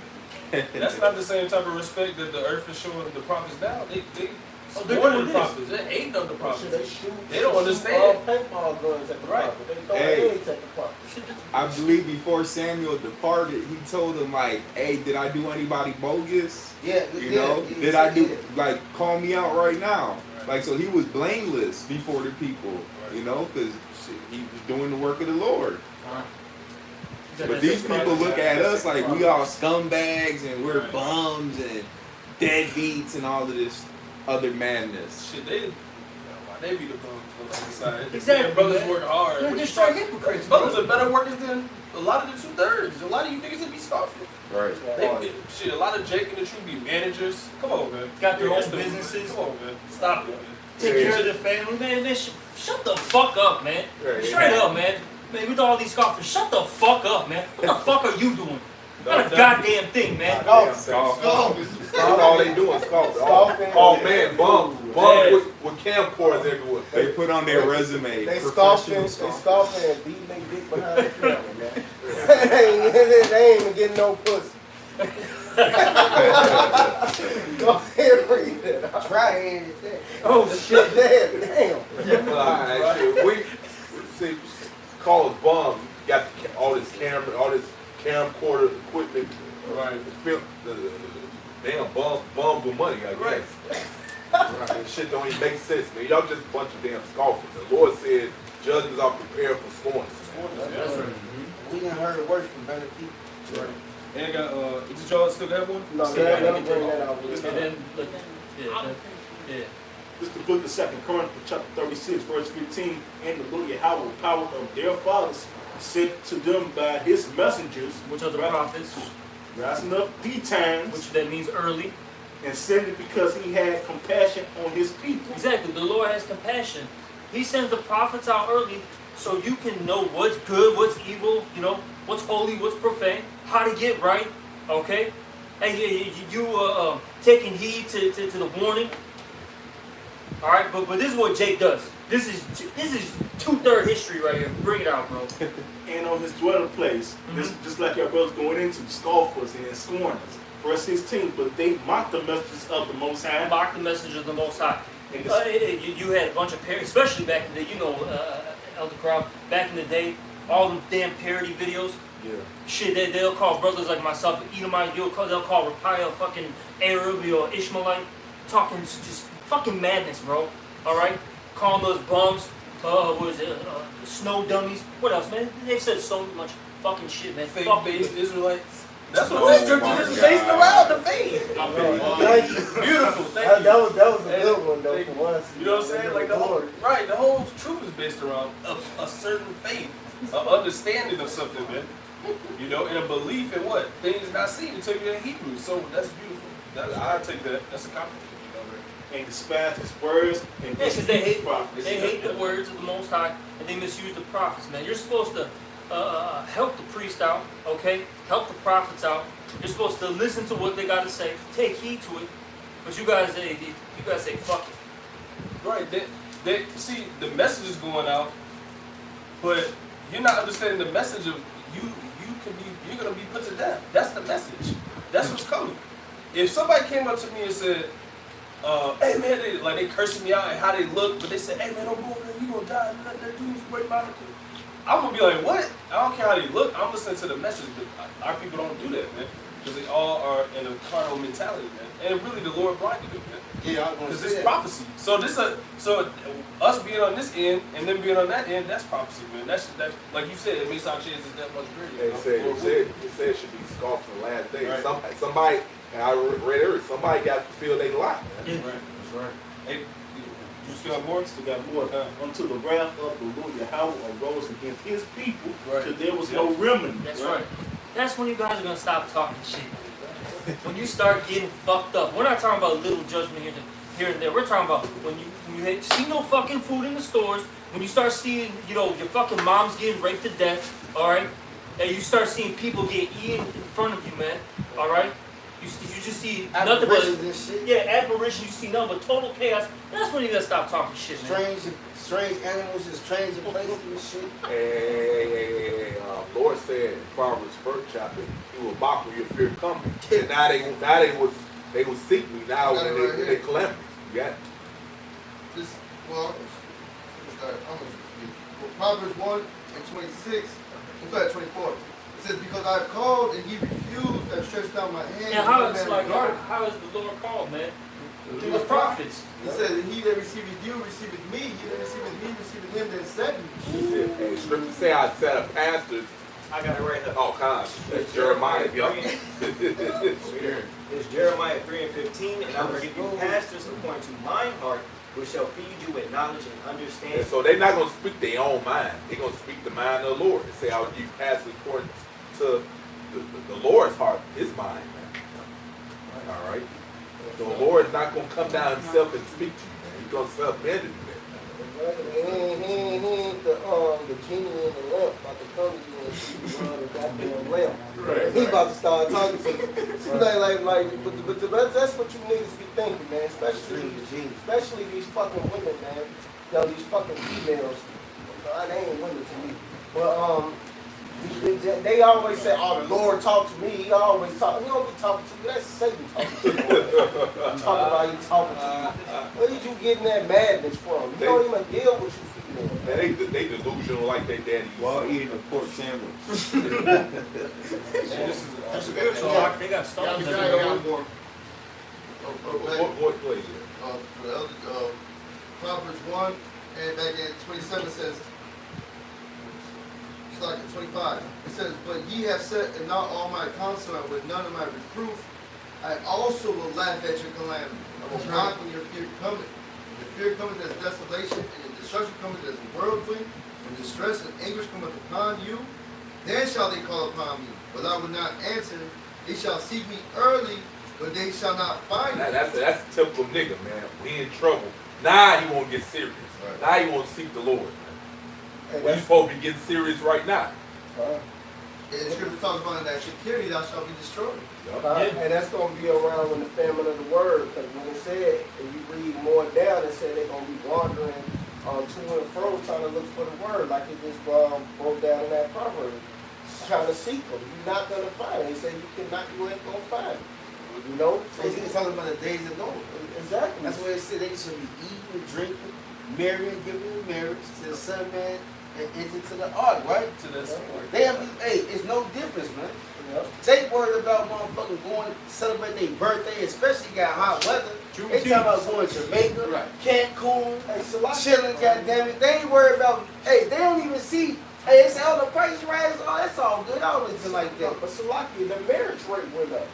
That's not the same type of respect that the earth is showing the prophets now. They're doing the this. prophets. They're hating on the prophets. They shoot. They don't understand. Paintball guns at the Right. prophet. They throw Hey. eggs at the prophet. I believe before Samuel departed, he told him like, "Hey, did I do anybody bogus? Yeah, You know, did I do like call me out right now?" Like, so he was blameless before the people, you know, because he was doing the work of the Lord. But these people look at us like we all scumbags and we're bums and deadbeats and all of this other madness. Shit, they be the bums on the other side. Exactly, Brothers man. work hard. They're What you just straight talking- hypocrites, Brothers bro. are better workers than a lot of the 2/3. A lot of you niggas that be scoffing. Right. Shit, a lot of Jake and the True be managers. Come on, man. Got their That's own the- businesses. Come on, man. Stop it, man. Take care of their family, man. Shut the fuck up, man. Right. Straight up, man. Man, with all these scoffers, shut the fuck up, man. What the fuck are you doing? Not a goddamn thing, man. Scoff. That's all they doing, scoff. Scoffing. Oh man, bum with camcorders everywhere. They put on their resume. They professional scoffing and beating their dick behind the camera, man. they ain't even getting no pussy. Go ahead and read it. Try it. That. Oh shit, damn. Alright, shit. We see, call us bums. Got all this camcorder equipment. Right. The damn bums with money, I guess. Right. Shit don't even make sense, man. Y'all just a bunch of damn scoffers. The Lord said, judges are prepared for scorners. That's right. We done heard worse from better people. Right. And got, did y'all still have one? No, let them bring that out. And then, look, yeah. This is the book of 2 Chronicles, chapter 36, verse 15. And the Lord Yahweh, the power of their fathers, sent to them by his messengers, Which are the prophets, rising up the times, which that means early. and sent it because he had compassion on his people. Exactly. The Lord has compassion. He sends the prophets out early so you can know what's good, what's evil, you know, what's holy, what's profane, how to get right, okay? And you taking heed to the warning. All right, but this is what Jake does. This is 2/3 history right here. Bring it out, bro. And on his dwelling place, this, just like your brothers going into scoffers and scorners. Verse 16, but they mocked the messages of the Most High. Mock the message of the Most High. And this- You had a bunch of parodies, especially back in the day, you know, Elder Crowd, back in the day, all them damn parody videos. Yeah. Shit, they'll call brothers like myself Edomite, they'll call Raphael fucking Arab or Ishmaelite, talking just fucking madness, bro. Alright? Calling those bums, what is it, snow dummies. What else, man? They've said so much fucking shit, man. Fuck Faith-based it. Israelites. That's what Oh this church my is God. based around, the faith. Thank you. Beautiful, thank you. That was a good one though for us. You know what I'm saying? Like the whole truth is based around a certain faith, an understanding of something, man. You know, and a belief in what things not seen until you're in Hebrew. So that's beautiful. I take that. That's a compliment. You know, right? and despise his words and Yeah, because they hate, prophets. they hate the words of the Most High and they misuse the prophets, man. You're supposed to help the priest out, okay? Help the prophets out. You're supposed to listen to what they got to say, take heed to it. But you guys say fuck it. Right. They see the message is going out, but you're not understanding the message of you're gonna be put to death. That's the message. That's what's coming. If somebody came up to me and said, hey man, they cursing me out and how they look, but they said, hey man, don't go over there, you gonna die, that dude's right behind you. I'm gonna be like, what? I don't care how they look, I'm listening to the message, but our people don't do that, man. Because they all are in a carnal mentality, man. And really the Lord blinded them, man. Yeah, I was Because gonna it's say prophecy. So us being on this end and them being on that end, that's prophecy, man. That's like you said, it makes our chances that much greater. It said it should be scoffed in the last days. Right. Somebody, and I read earlier, somebody got to fulfill their lot, man. Yeah. Right. That's right. Hey, you still have more? Still got more. Until the wrath of the Lord Yahweh arose against his people, Right. till there was no remedy. That's right. That's when you guys are gonna stop talking shit. When you start getting fucked up. We're not talking about little judgment here and there. We're talking about when you see no fucking food in the stores, when you start seeing, you know, your fucking mom's getting raped to death, alright? And you start seeing people get eaten in front of you, man, alright? You just see nothing but apparitions and shit. yeah, apparition, you see nothing but total chaos. That's when you gotta stop talking shit, man. Strange animals is strange in places and shit. Hey, Lord said in Proverbs 1st chapter, He will mock when your fear coming. And now they will seek me now when they calamity. You got it? This, well, I'm going to speak. Well, Proverbs 1 and 26, I'm sorry, 24. It says, because I've called and ye refused, I've stretched out my hand. And how is the Lord called, man? Through the prophets. He said, he that receiveth you receiveth me, he that receiveth me receiveth him that sent me. Hey, Scripture say I set up pastors I got it right here. Oh, God. That's Jeremiah. Yeah. It's Jeremiah 3 and 15, and I will give you pastors according to mine heart, which shall feed you with knowledge and understanding. And so they're not going to speak their own mind. They're going to speak the mind of the Lord. They say, I will give you pastors according to the Lord's heart, his mind, man. All right? So the Lord's not going to come down himself and speak to you, man. He's going to self-edit you, man. The genie in the lamp about to come to you and the goddamn lamp. Right. He about to start talking to you. But that's what you niggas be thinking, man. Especially these fucking women, man. Yo, these fucking females. They ain't women to me. But they always say, "Oh, the Lord talk to me." He always talk. He don't be talking to you. That's Satan talking to you. Talking about you talking to you. Where did you getting that madness from? You don't even deal with you females. Man, they delusional like their daddy. While eating a pork sandwich. That's a good one. They got stones everywhere. What place? For the elder, Proverbs 1 and back in 27 says, it's like in 25. It says, but ye have set in not all my counsel and with none of my reproof. I also will laugh at your calamity. I will mock when your fear cometh. When your fear cometh as desolation, and your destruction cometh as a whirlwind, when distress and anguish cometh upon you, then shall they call upon me, but I will not answer. They shall seek me early, but they shall not find me. That's a typical nigga, man. We in trouble. Now he won't get serious. Right. Now he won't seek the Lord. Well, you supposed to be getting serious right now. And the scripture talks about that security thou shalt be destroyed. And that's going to be around when the famine of the word, because when it said, if you read more down, it said they're going to be wandering to and fro trying to look for the word, like it just broke down in that proverb. Trying to seek them. You're not going to find it. He said you ain't going to find it. You know? So he's talking about the days of Noah. Exactly. That's what it said. They should be eating, drinking, marrying, giving in marriage to the son, man, and enter to the ark, right? To this point. They have, hey, it's no difference, man. Yep. They worried about motherfucking going to celebrate their birthday, especially got hot weather. They talking about going to Jamaica, Right. Cancun, Hey, chilling, goddammit. They ain't worried about, hey, they don't even see, hey, they say, oh, the price rise, oh, that's all good. I always been like that. But Salaki, the marriage rate went up.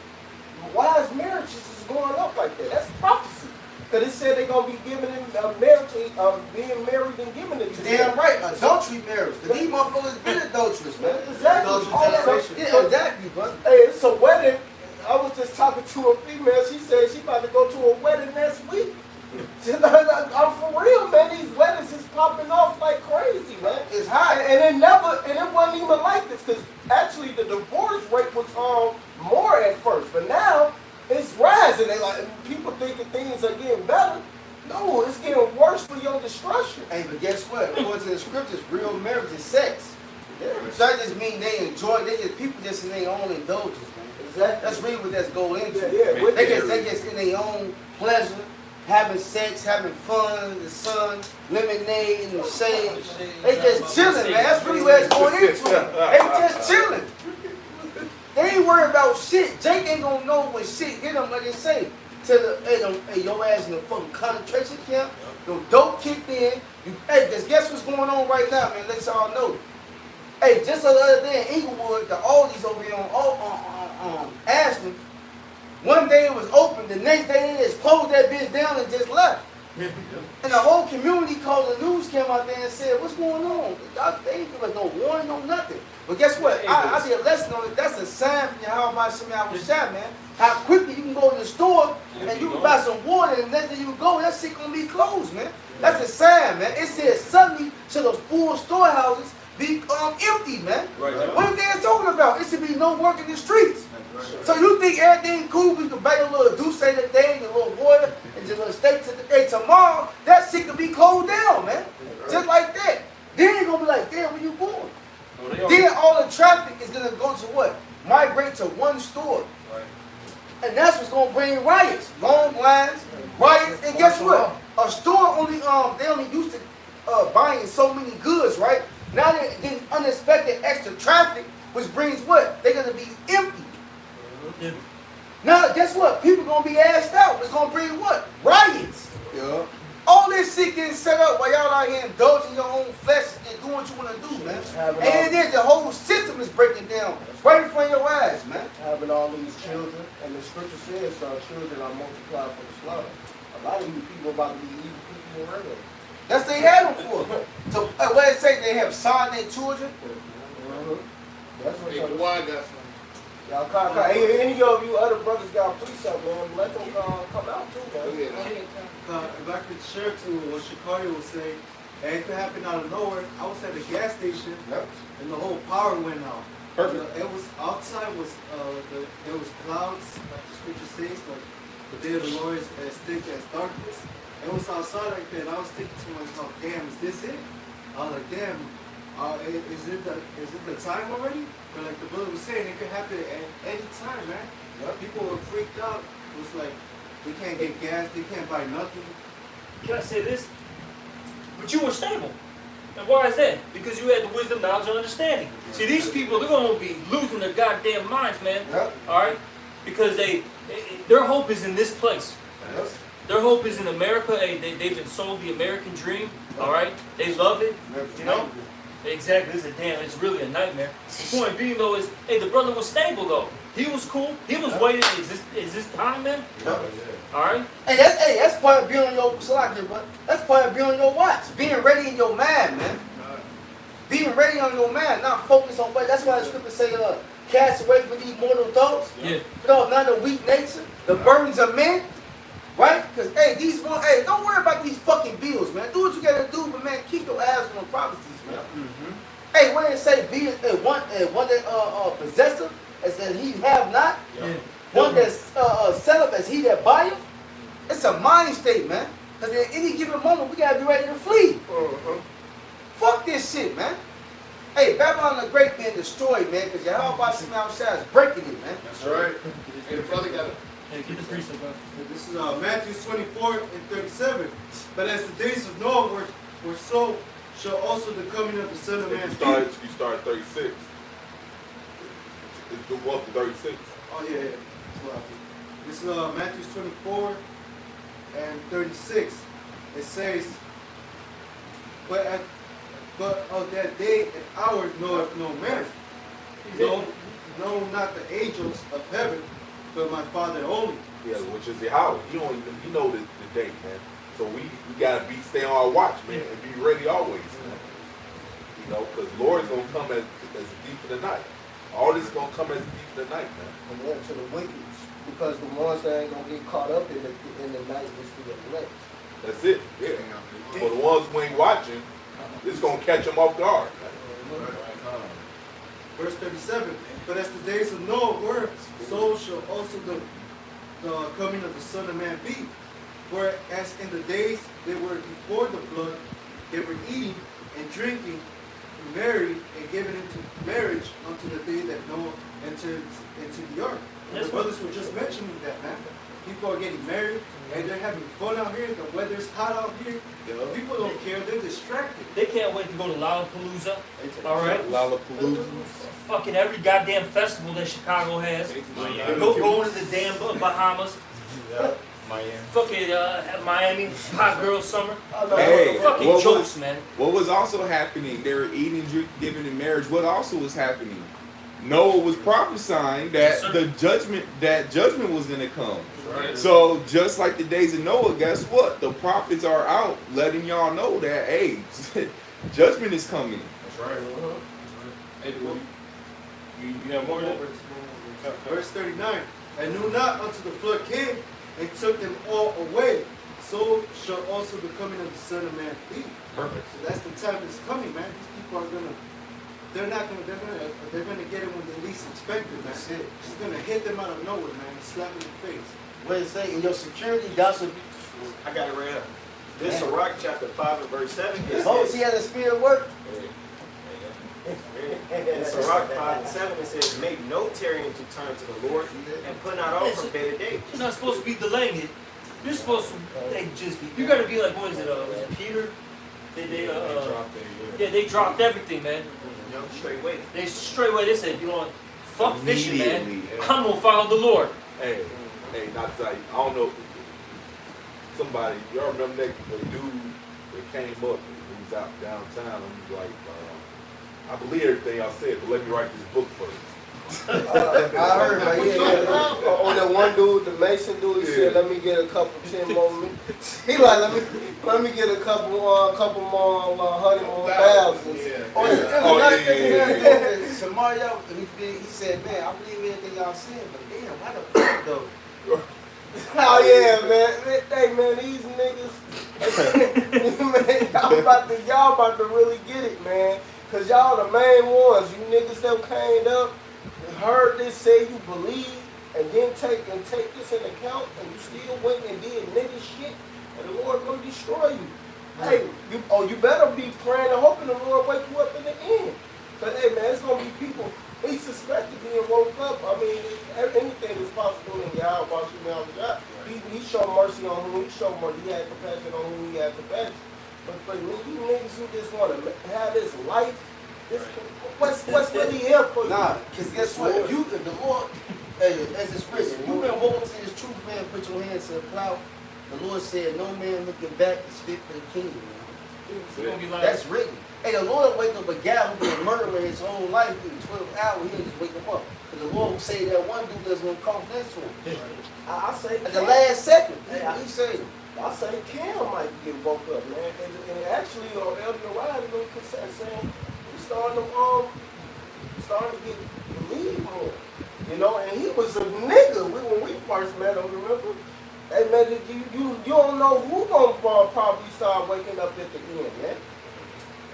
Why is marriages is going up like that? That's prophecy. Because it said they're going to be giving them marriage, being married and giving it to them. Damn right, adultery marriage. Because these motherfuckers been adulterous, man. Exactly. All that, yeah, exactly, bro. Hey, it's a wedding. I was just talking to a female. She said she about to go to a wedding next week. I'm for real, man. These weddings is popping off like crazy, man. It's hot. And it wasn't even like this, because actually the divorce rate was more at first, but now it's rising. They like people thinking things are getting better. No, it's getting worse for your destruction. Hey, but guess what? According to the scriptures, real marriage is sex. Yeah. So that just mean they enjoy. They just people just in their own indulgence, man. Exactly. That's really what that's going into. Yeah. They just in their own pleasure, having sex, having fun in the sun, lemonade in the shade. They just chilling, man. That's really what it's going into. They just chilling. They ain't worried about shit. Jake ain't gonna know when shit hit him, like they say. Hey, your ass in the fucking concentration camp. The dope kicked in. Hey, guess what's going on right now, man? Let y'all know. Hey, just the other day in Inglewood, the Aldi's over here on Ashland. One day it was open, the next day they just closed that bitch down and just left. And the whole community called, the news came out there and said, what's going on? They ain't give us no warning, no nothing. But guess what? I did a lesson on it. That's a sign from how my I was shot, man. How quickly you can go to the store and you can buy some water, and the next day you go, that shit gonna be closed, man. That's a sign, man. It says suddenly to the full storehouses be empty, man. Right. What are they talking about? It should be no work in the streets. So you think everything cool? We can buy a little douce today, a little water, and just a little steak today. Tomorrow, that shit could be closed down, man. Just like that. Then you're gonna be like, damn, where you going? Then all the traffic is gonna go to what? Migrate to one store. Right. And that's what's gonna bring riots, long lines, riots. And guess what? A store only they only used to buying so many goods, right? Now they're getting unexpected extra traffic, which brings what? They're gonna be empty. Yeah. Now guess what? People gonna be asked out. It's gonna bring what? Riots. Yeah. All this shit getting set up while y'all out here indulging your own flesh and doing what you want to do, man. Having And it is, the whole system is breaking down right in front of your eyes, man. having all these children, and the scripture says children are multiplied for the slaughter. A lot of you people about to be evil people already. That's what they had them for. So, what they say, they have signed their children. That's what Hey, y'all why I got some? Y'all come. Hey, any of you other brothers got precept, man, let them come out too, man. If I could share to what Shikari was saying, and it could happen out of nowhere. I was at the gas station, and the whole power went out. Perfect. It was outside was there was clouds, like the scripture says, like the day of the Lord is as thick as darkness. It was outside like that. And I was thinking to myself, damn, is this it? I was like, damn, is it the time already? But like the brother was saying, it could happen at any time, man. People were freaked out. It was like they can't get gas, they can't buy nothing. Can I say this? But you were stable. And why is that? Because you had the wisdom, knowledge, and understanding. See, these people, they're going to be losing their goddamn minds, man. All right? Because their hope is in this place. Their hope is in America. Hey, they've been sold the American dream. All right? They love it. You know? Exactly. It's really a nightmare. The point being, though, is, hey, the brother was stable, though. He was cool. He was waiting. Is this time, man? All right? Hey, that's part of being on your that's part of being on your watch. Being ready in your mind, man. Being ready on your mind, not focused on what. That's why the scripture say, cast away from these mortal thoughts. Yeah. Because not the weak nature, the burdens of men. Right? Because, don't worry about these fucking bills, man. Do what you gotta do, but, man, keep your eyes on the prophecies, man. Hey, when they say be one that possessive as that he have not, one that selleth as he that buyeth, it's a mind state, man. Because at any given moment, we gotta be ready to flee. Fuck this shit, man. Hey, Babylon the Great being destroyed, man, because Yahweh outside is breaking it, man. That's right. Hey, the brother got it. Hey, get the precept, bro. This is Matthew 24 and 37. But as the days of Noah were so, shall also the coming of the Son of Man be. You start 36. It's the walk to 36. Oh, yeah. This is Matthew 24 and 36. It says, but of that day and hour knoweth no man. No, not the angels of heaven, but my Father only. Yeah, which is Yahweh. You know the date, man. So we gotta stay on our watch, man, and be ready always. Man. You know, because Lord's gonna come as a thief in the night. All this is gonna come as a thief in the night, man. And then to the wicked, because the ones that ain't gonna get caught up in the night is the elect. That's it. Yeah. For the ones who ain't watching, it's gonna catch them off guard. Verse 37. But as the days of Noah were, so shall also the coming of the Son of Man be. For as in the days they were before the flood, they were eating and drinking, and married and given into marriage unto the day that Noah entered into the ark. The brothers were just mentioning that, man. People are getting married and they're having fun out here. The weather's hot out here. People don't care. They're distracted. They can't wait to go to Lollapalooza. All right? Lollapalooza. Fucking every goddamn festival that Chicago has. Go to the damn Bahamas. Miami. Fucking Miami, hot girl summer. Hey, fucking what jokes, was, man. What was also happening? They were eating, drinking, giving in marriage. What also was happening? Noah was prophesying that judgment was going to come. Right. So just like the days of Noah, guess what? The prophets are out letting y'all know that, hey, judgment is coming. That's right. Hey, you have more than Verse 39. And knew not until the flood came and took them all away. So shall also the coming of the Son of Man be. Perfect. So that's the time that's coming, man. These people are they're gonna get it when they least expect it, man. That's it. It's gonna hit them out of nowhere, man. Slap in the face. What it say? In your security, thou shalt be. I got it right here. This is Sirach chapter 5 and verse 7. Oh, see how the spirit work? In Sirach 5 and 7 it says, make no tarrying to turn to the Lord and put not off from day to day. You're not supposed to be delaying it. You're supposed to, you're gonna be like, what is it Peter? They dropped everything, man. Straight away. They said, you know what, fuck fishing, man. Immediately. I'm gonna follow the Lord. Hey, not to tell you, I don't know. Somebody, y'all remember that the dude came up. He was out downtown. And he was like, I believe everything y'all said, but let me write this book first. I heard, like, yeah. On that one dude, the Mason dude, he said, "Let me get a couple 10 more." He like, let me get a couple more, $100 more thousands. Samaria, he said, "Man, I believe everything y'all said, but damn, why the fuck though?" Oh yeah, man. Hey man, these niggas, man, y'all about to really get it, man. Cause y'all the main ones. You niggas that came up, heard this, say you believe, and then take this into account, and you still went and did nigga shit, and the Lord gonna destroy you. Hey, you better be praying and hoping the Lord wake you up in the end. Cause hey man, it's gonna be people. He suspected being woke up. I mean, anything is possible in Yahweh. He showed mercy on whom he showed mercy. He had compassion on whom he had compassion. But you niggas who just want to have this life, what's really here for you? Nah, because guess what? If the Lord, as it's written, you've been woken to this truth, man, put your hands to the plow. The Lord said, no man looking back is fit for the kingdom, man. That's written. Hey, the Lord wake up a guy who been murdering his whole life in 12 hours, he'll just wake him up. And the Lord will say that one dude that's going to come next to him. I say at the last second, he said, I say Cam might get woke up, man. And actually, Elder Ryan is going to confess saying he's starting to get believe more. You know, and he was a nigga when we first met him, remember? Hey, man, you don't know who going to probably start waking up at the end, man.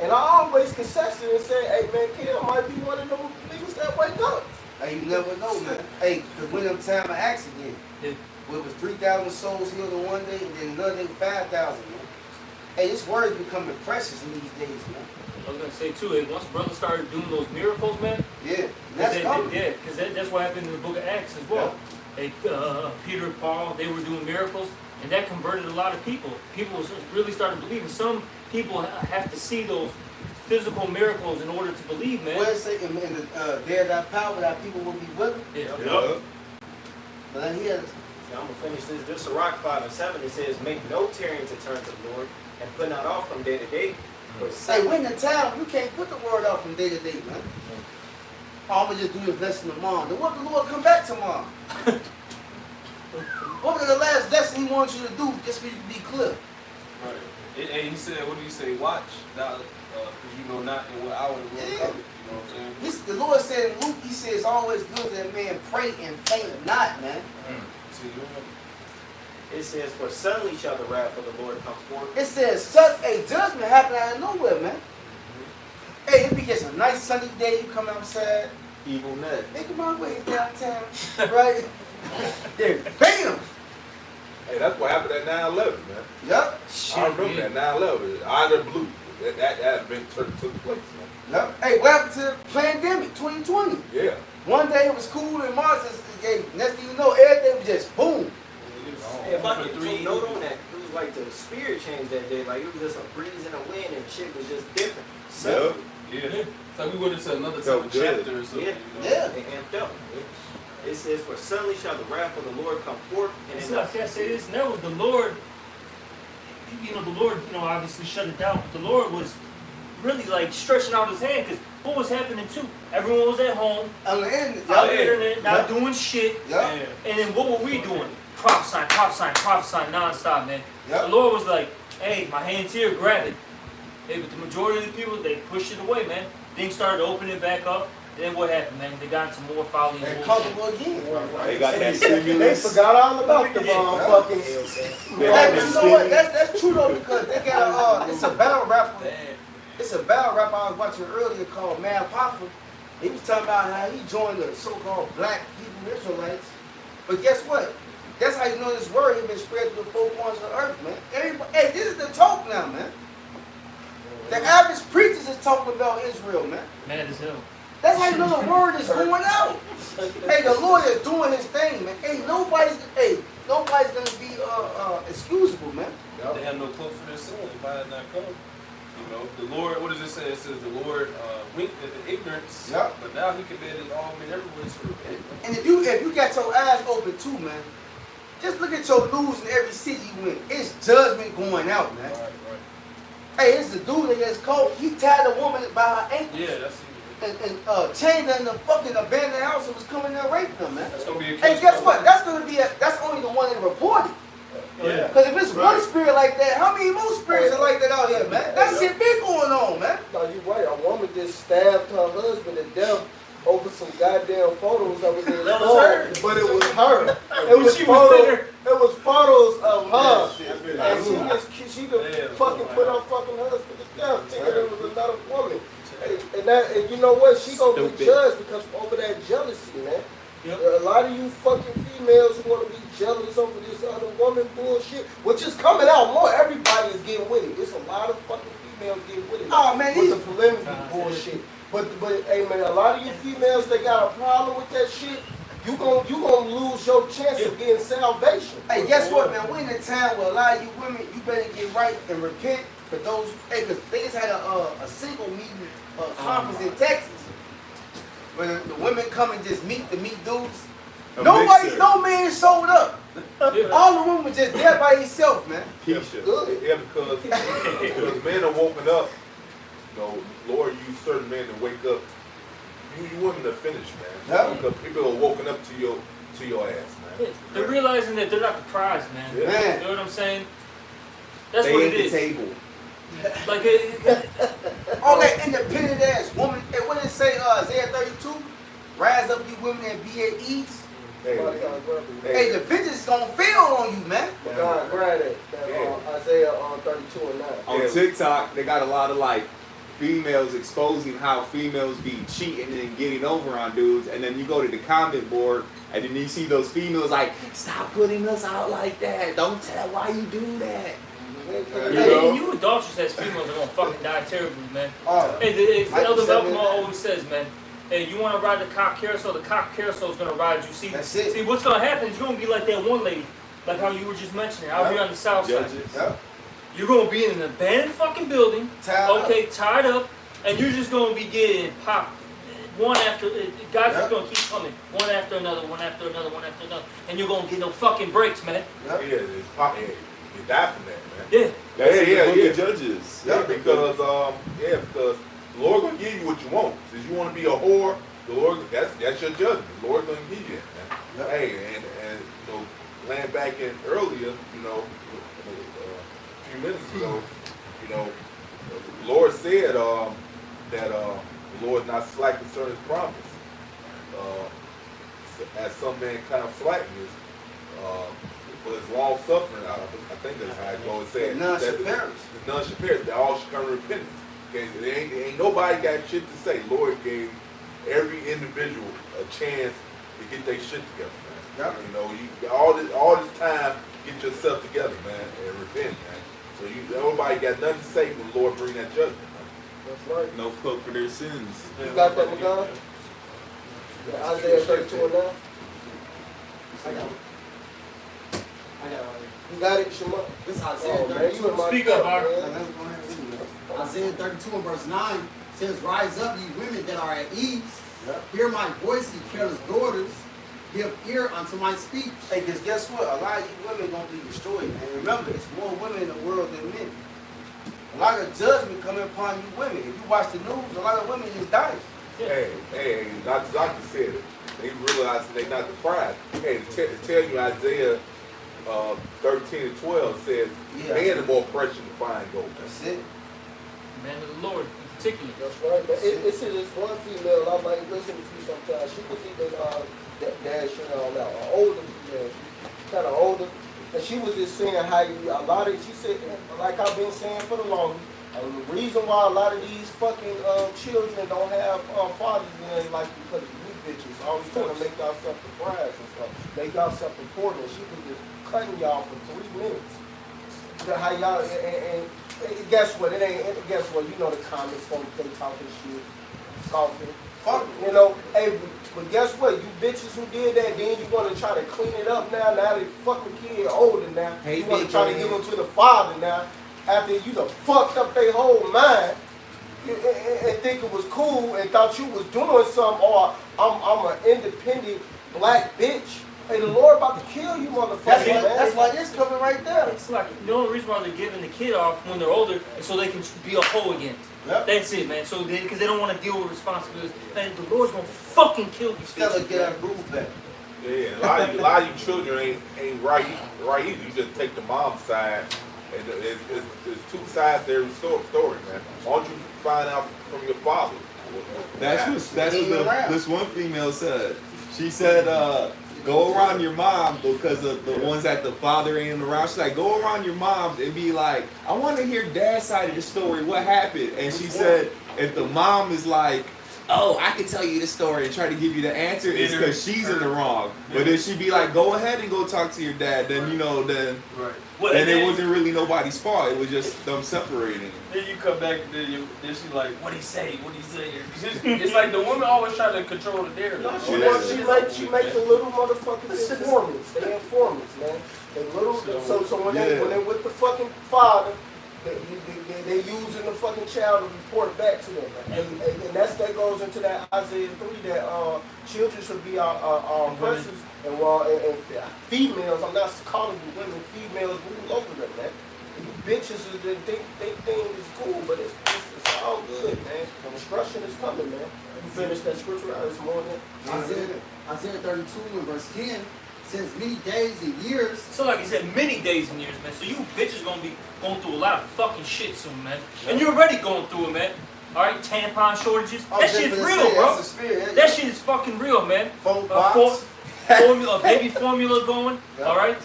And I always concessed it and say, hey, man, Cam might be one of them niggas that wake up. Hey, you never know, man. Hey, because when them time of accident, where it was 3,000 souls healed in one day, and then another day 5,000, man. Hey, this word is becoming precious in these days, man. I was gonna say too, once brothers started doing those miracles, man. Yeah, that's coming. Yeah, because that's what happened in the book of Acts as well. Yeah. Hey, Peter and Paul, they were doing miracles, and that converted a lot of people. People really started believing. Some people have to see those physical miracles in order to believe, man. Well, it say in the there that power that people will be willing. Yeah. But then he has. I'm gonna finish this. This Sirach 5:7. It says, "Make no tarrying to turn to the Lord, and put not off from day to day." Say, when the time you can't put the word out from day to day, man. I'm gonna just do this lesson tomorrow. Then what if the Lord come back tomorrow? What was the last lesson He wants you to do? Just for you to be clear. Right. And he said, what do you say? Watch, because you know not in what hour the Lord coming. You know what I'm saying? The Lord said in Luke, He says, it's always good that man pray and faint not, man. It says, "For suddenly shall the wrath of the Lord come forth." It says, such a judgment happen out of nowhere, man. Hey, it be just a nice sunny day, you come outside. Evil nut. Making my way downtown, right? Then, bam! Hey, that's what happened at 9/11, man. Yup. I remember that 9/11. Out of the blue. That event took place, man. Yup. Hey, what happened to the pandemic, 2020? Yeah. One day it was cool in March, next thing you know, everything was just boom. Hey, if I could take note on that, it was like the spirit changed that day. Like it was just a breeze and a wind, and shit was just different. So, yeah. So we went into another type of chapter or something. Yeah. It amped up. It says, "For suddenly shall the wrath of the Lord come forth." And it's like I say this, and that was the Lord. You know, the Lord, obviously shut it down. But the Lord was really like stretching out His hand, because what was happening too? Everyone was at home, on the internet, not doing shit. Yep. And then what were we doing? Prophesying nonstop, man. Yep. The Lord was like, "Hey, my hand's here, grab it." Hey, but the majority of the people, they pushed it away, man. Things started opening back up. And then what happened, man? They got some more folly. They're comfortable again. They got that They stimulus. forgot all about the fucking. Hey, but you know what? That's true though, because they got it's a battle rapper. It's a battle rapper I was watching earlier called Mad Papa. He was talking about how he joined the so-called black Hebrew Israelites. But guess what? That's how you know this word has been spread to the 4 corners of the earth, man. Everybody, hey, this is the talk now, man. The average preachers is talking about Israel, man. Mad as hell. That's how you know the word is going out. Hey, the Lord is doing His thing, man. Hey, nobody's gonna be excusable, man. They have no cloak for their sin if I had not come. You know, the Lord. What does it say? It says the Lord winked at the ignorance. Yep. But now He commanded all men everywhere to repent. And if you got your eyes open too, man, just look at your news in every city you win. It's judgment going out, man. Right. Hey, it's the dude that gets caught. He tied a woman by her ankles. Yeah, that's it. And chained her in the fucking abandoned house and was coming there raping them, man. That's gonna be a case. Hey, guess what? That's only the one that reported. Yeah. Because if it's one spirit like that, how many more spirits are like that out here, man? That shit been going on, man. No, you're right. A woman just stabbed her husband to death over some goddamn photos that was in his That was phone. her. But it was her. It was She was photos. there. It was photos of her. Yeah, And she just fucking put her fucking husband to death, thinking it was another woman. And you know what? She gonna get Stupid. judged because over that jealousy, man. Yep. There are a lot of you fucking females who want to be jealous over this other woman bullshit, which is coming out more. Everybody is getting with it. It's a lot of fucking females getting with it. Oh, man, with these- the polygamy bullshit. But hey man, a lot of you females that got a problem with that shit, you gonna lose your chance of getting salvation. Hey, guess what, man? We're in a time where a lot of you women, you better get right and repent for those. Hey, because they just had a single meeting conference in Texas. When the women come and just meet dudes. Nobody, no man showed up. All the women were just there by themselves, man. Keisha. Good. Yeah, because men are woken up. You know, Lord used certain men to wake up. You women are finished, man. Yeah. Because people are woken up to your ass, man. They're realizing that they're not the prize, man. Yeah. Man. You know what I'm saying? That's They what ain't it the is. table. Like, All that independent ass woman. Hey, what did it say, Isaiah 32? Rise up, you women, and be at ease. Hey, Hey, the vengeance is gonna fail on you, man. God, granted, Isaiah 32 and 9. On TikTok, they got a lot of like females exposing how females be cheating and getting over on dudes, and then you go to the comment board and then you see those females like, stop putting us out like that. Don't tell why you do that. hey, you adulterous as females are gonna fucking die terribly, man. Oh, Hey, the Michael Elder said Malcolm that. always says, man, hey, you want to ride the cock carousel? The cock carousel is gonna ride you. See, That's it. see, what's gonna happen is you're gonna be like that one lady, like how you were just mentioning out here on the south side. Judges. yeah. You're gonna be in an abandoned fucking building, Tied up. okay, tied up, and you're just gonna be getting popped. One after, guys are gonna keep coming, one after another, one after another, one after another, and you're gonna get no fucking breaks, man. yeah, it's pop. Yeah, you die from that, man. Yeah. That's in the Yeah, book yeah. of Judges. Yeah, because because the Lord gonna give you what you want. Since you want to be a whore, the Lord that's your judgment. The Lord gonna give you that, man. Yep. Hey, and you know, laying back in earlier, you know, a few minutes ago, you know, the Lord said that the Lord not slack concerning His promise. As some man kind of slackness, but it's long suffering. I think that's how it goes. It said None that should perish. none should perish. They all should come to repentance. Okay, there ain't nobody got shit to say. Lord gave every individual a chance to get their shit together, man. Yep. You know, you all this time, get yourself together, man, and repent, man. So nobody got nothing to say when the Lord bring that judgment, man. That's right. No cloak for their sins. You got that, McGon? Yeah, Isaiah 32 and 9. I got it. You got it, Shema? This is Isaiah Oh, man, 32. you in my Speak up, cup, Art. man. Isaiah 32 and verse 9 says, rise up, ye women that are at ease. Yep. Hear my voice, ye careless daughters. Give ear unto my speech. Hey, because guess what? A lot of you women gonna be destroyed, man. Remember, it's more women in the world than men. A lot of judgment coming upon you women. If you watch the news, a lot of women is dying. Hey, not the doctor said it. They realize that they not the prize. Hey, to tell you Isaiah 13 and 12 says, Yeah. man are more precious than fine gold. That's it. Man of the Lord, in particular. That's right. But it's this one female I might listen to sometimes. She was even dashing on out, an older female, kind of older. And she was just saying how a lot of, she said, like I've been saying for the longest, the reason why a lot of these fucking children don't have fathers in their life because of you bitches always trying to make yourself the prize and stuff, make yourself important. She was just cutting y'all for 3 minutes. How y'all and guess what? It ain't. Guess what? You know the comments gonna they talking shit, scoffing. Fuck, you know. Hey, but guess what? You bitches who did that, then you want to try to clean it up now. Now the fucking kid older now. Hey, You want to big try to man. give them to the father now. After you done fucked up their whole mind and think it was cool and thought you was doing something, or I'm an independent black bitch Hey, the Lord about to kill you, motherfucker. That's why it's coming right there. It's like the only reason why they're giving the kid off when they're older is so they can be a hoe again. Yep. That's it, man. So because they don't want to deal with responsibilities. Man, the Lord's gonna fucking kill these Gotta kids. get our groove back. Yeah, a lot of you children ain't right either. You just take the mom's side, and it's two sides to every story, man. Why don't you find out from your father? That's what this one female said. She said, go around your mom because of the ones that the father ain't around. She's like, go around your moms and be like, I want to hear dad's side of the story. What happened? And she said, if the mom is like, oh, I can tell you the story and try to give you the answer, it's because she's in the wrong. But if she be like, go ahead and go talk to your dad, then then Well, and it wasn't really nobody's fault. It was just them separating. Then you come back and then she's like, what'd he say? It's like the woman always trying to control the narrative. No, she make the little motherfuckers informants. They informants, man. They little. So when they with the fucking father, they using the fucking child to report back to them, and that goes into that Isaiah 3 that children should be our oppressors, and females. I'm not calling you women. Females rule over them, man. You bitches think things is cool, but it's all good, man. Destruction is coming, man. You finish that scripture out this morning. Isaiah 32 and verse 10 says many days and years. So like you said, many days and years, man. So you bitches gonna be going through a lot of fucking shit soon, man. And you're already going through it, man. Alright, tampon shortages. That shit's real, bro. That shit is fucking real, man. Baby formula going. Alright.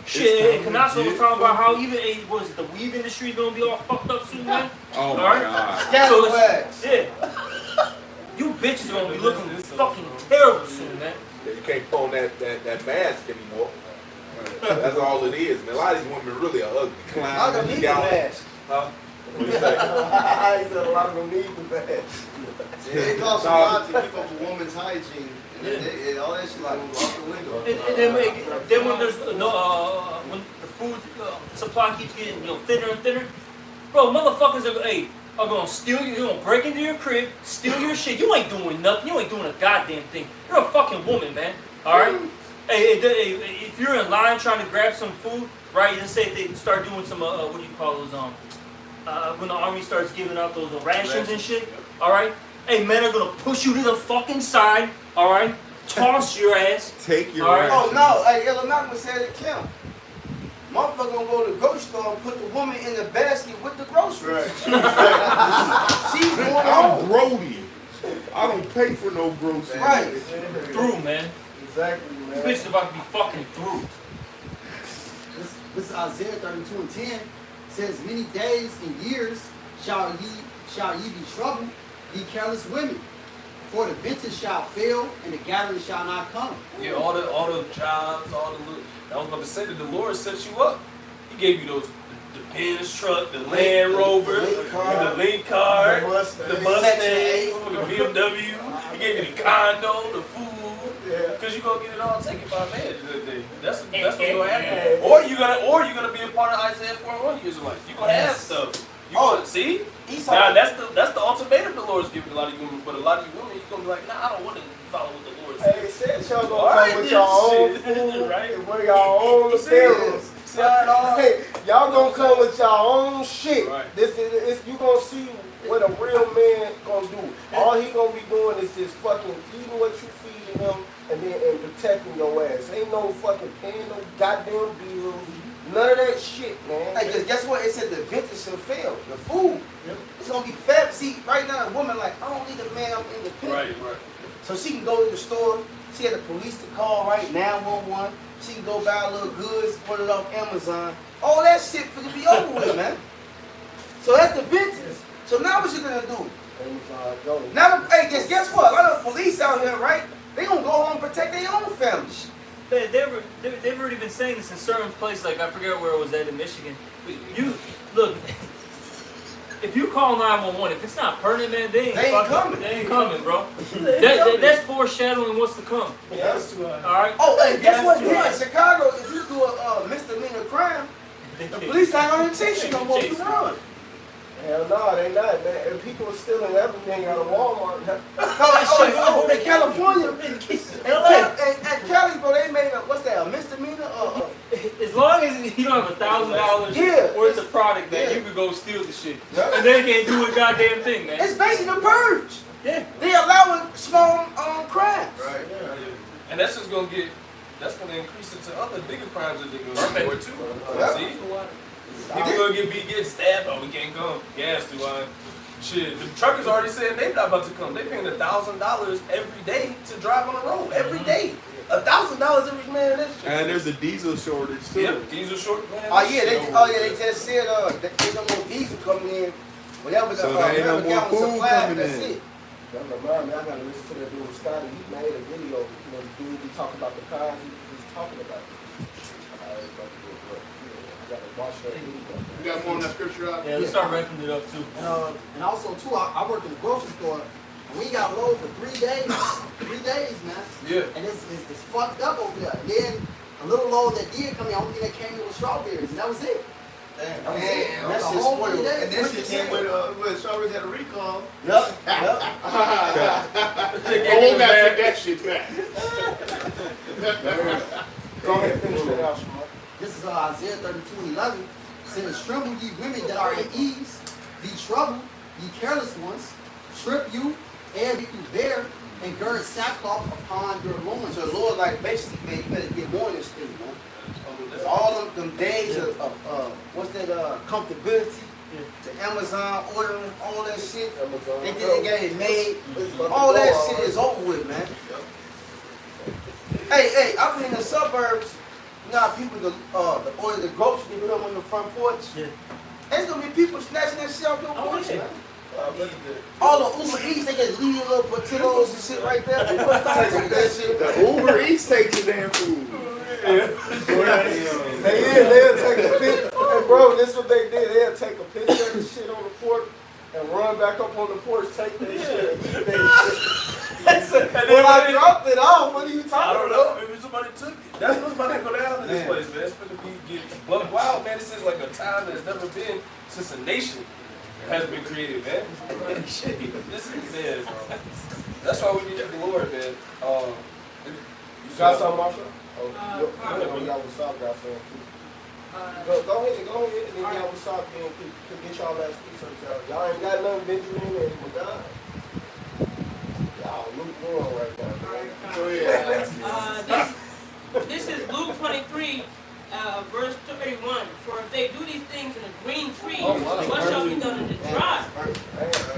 Shit, and Canasso was talking about how even the weave industry is gonna be all fucked up soon, man. Oh my god. So you bitches are gonna be looking fucking terrible soon, man. You can't put on that mask anymore. That's all it is, man. A lot of these women really are ugly. I don't need the mask. Huh? What do you say? I said a lot of them need the mask. It costs a lot to keep up a woman's hygiene. And all that shit like out the window. And then when there's when the food supply keeps getting thinner and thinner, bro, motherfuckers are gonna steal you. They're gonna break into your crib, steal your shit. You ain't doing nothing. You ain't doing a goddamn thing. You're a fucking woman, man. All right. Hey, if you're in line trying to grab some food, right? Let's say if they start doing some what do you call those when the army starts giving out those rations and shit. All right. Hey, men are gonna push you to the fucking side. All right. Toss your ass. Take your ass. Oh no! Hey, Ella Malcolm said it count. Motherfucker gonna go to the grocery store and put the woman in the basket with the groceries. She's going I'm Brody. I don't pay for no groceries. Right. Through, man. Exactly, man. This bitch is about to be fucking through. This is Isaiah 32 and 10 says many days and years shall ye be troubled, ye careless women. For the vintage shall fail, and the gathering shall not come. Yeah, all the jobs, I was about to say that the Lord set you up. He gave you the Benz truck, the Land Rover, the Link car, the Mustang, the BMW. He gave you the condo, the food. Because you're gonna get it all taken by man at the end of the day. That's what's gonna happen. Or you're gonna be a part of Isaiah 41 Israelites. You're gonna have stuff. See? Now that's the ultimatum the Lord's giving a lot of you women, but a lot of you women, you're gonna be like, nah, I don't want to follow what the Lord says. Hey, said y'all gonna come with your own food right? and wear your own apparel. Hey, y'all gonna come with your own shit. Right. You gonna see what a real man gonna do. All he gonna be doing is just fucking eating what you feeding him and protecting your ass. Ain't no fucking paying no goddamn bills. None of that shit, man. Hey, cause guess what? It said the vintage shall fail. The food, it's gonna be fat. See, right now, a woman like, I don't need a man. I'm independent. Right. So she can go to the store. She had the police to call right now, 911. She can go buy a little goods, order it off Amazon. All that shit finna be over with, man. So that's the vintage. So now what you gonna do? Now, hey, guess what? A lot of police out here, right? They gonna go home and protect their own families. They've already been saying this in certain places, like I forget where it was at in Michigan. You look, if you call 911, if it's not pertinent, man, they ain't coming. They ain't coming, bro. That's foreshadowing what's to come. Yeah. All right. Oh, hey, guess what? Here in Chicago, if you do a misdemeanor crime, the police not gonna chase you no more. You run. Hell no, they not, man. And people are stealing everything out of Walmart. In California, at Cali, bro, they made a, what's that, a misdemeanor? As long as you don't have $1,000 Yeah. worth of product, man, you can go steal the shit. And they can't do a goddamn thing, man. It's basically a purge. Yeah. They allowing small crimes. Right. And that's just gonna increase it to other bigger crimes that they're gonna do too. See? People gonna get stabbed. Oh, we can't come. Gas too high. Shit, the truckers already said they're not about to come. They paying $1,000 every day to drive on the road. Every day. $1,000 every man. That's shit. And there's a diesel shortage too. Yep, diesel short man. They just said there's no more diesel coming in. Whatever the So there ain't no more gallon food supply, coming that's in. it. Y'all remind me, I gotta listen to that dude Scotty. He made a video, the dude be talking about the cars he was talking about. I gotta watch that video. You got more on that scripture out? Yeah, let's start wrapping it up too. And also too, I work in the grocery store, and we got low for 3 days. 3 days, man. Yeah. And it's fucked up over there. And then a little low that did come in, only thing that came in was strawberries, and that was it. Damn, That was it. that's That's just the whole spoiled. 3 days. And this shit came with strawberries had a recall. Yep. I won't gotta take that shit back. Go ahead, finish that out, Shamar. This is Isaiah 32:11. Says, tremble ye women that are at ease, be troubled, ye careless ones, trip you, and you bear, and gird sackcloth upon your loins. So the Lord, like, basically, man, you better get more in this thing, man. It's all them days of what's that, comfortability, the Amazon ordering, all that shit. They didn't get it made. All that shit is over with, man. Hey, I've been in the suburbs. You know how people order the groceries, they put them on the front porch? Yeah. There's gonna be people snatching that shit off your porch, yeah. man. All the Uber Eats, they just leave your little potatoes and shit right there. People start taking that shit. The Uber Eats takes your damn food. They'll take a picture. Hey, bro, this is what they did. They'll take a picture of the shit on the porch and run back up on the porch, take that shit, and eat that shit. When I dropped it off, what are you I talking don't about? know. Maybe somebody took it. That's what's about to go down in this place, man. It's going to be but wow, man. This is like a time that's never been since a nation has been created, man. Shit, this is man. That's why we need the Lord, man. You got something, Marsha? Oh, y'all was soft, got something too. Go ahead, and then y'all was soft, and can get y'all last research out. Y'all ain't got nothing, Benjamin, and God. Y'all lukewarm right now. Go ahead. This is Luke 23, verse 31. For if they do these things in a green tree, what shall be done in the dry?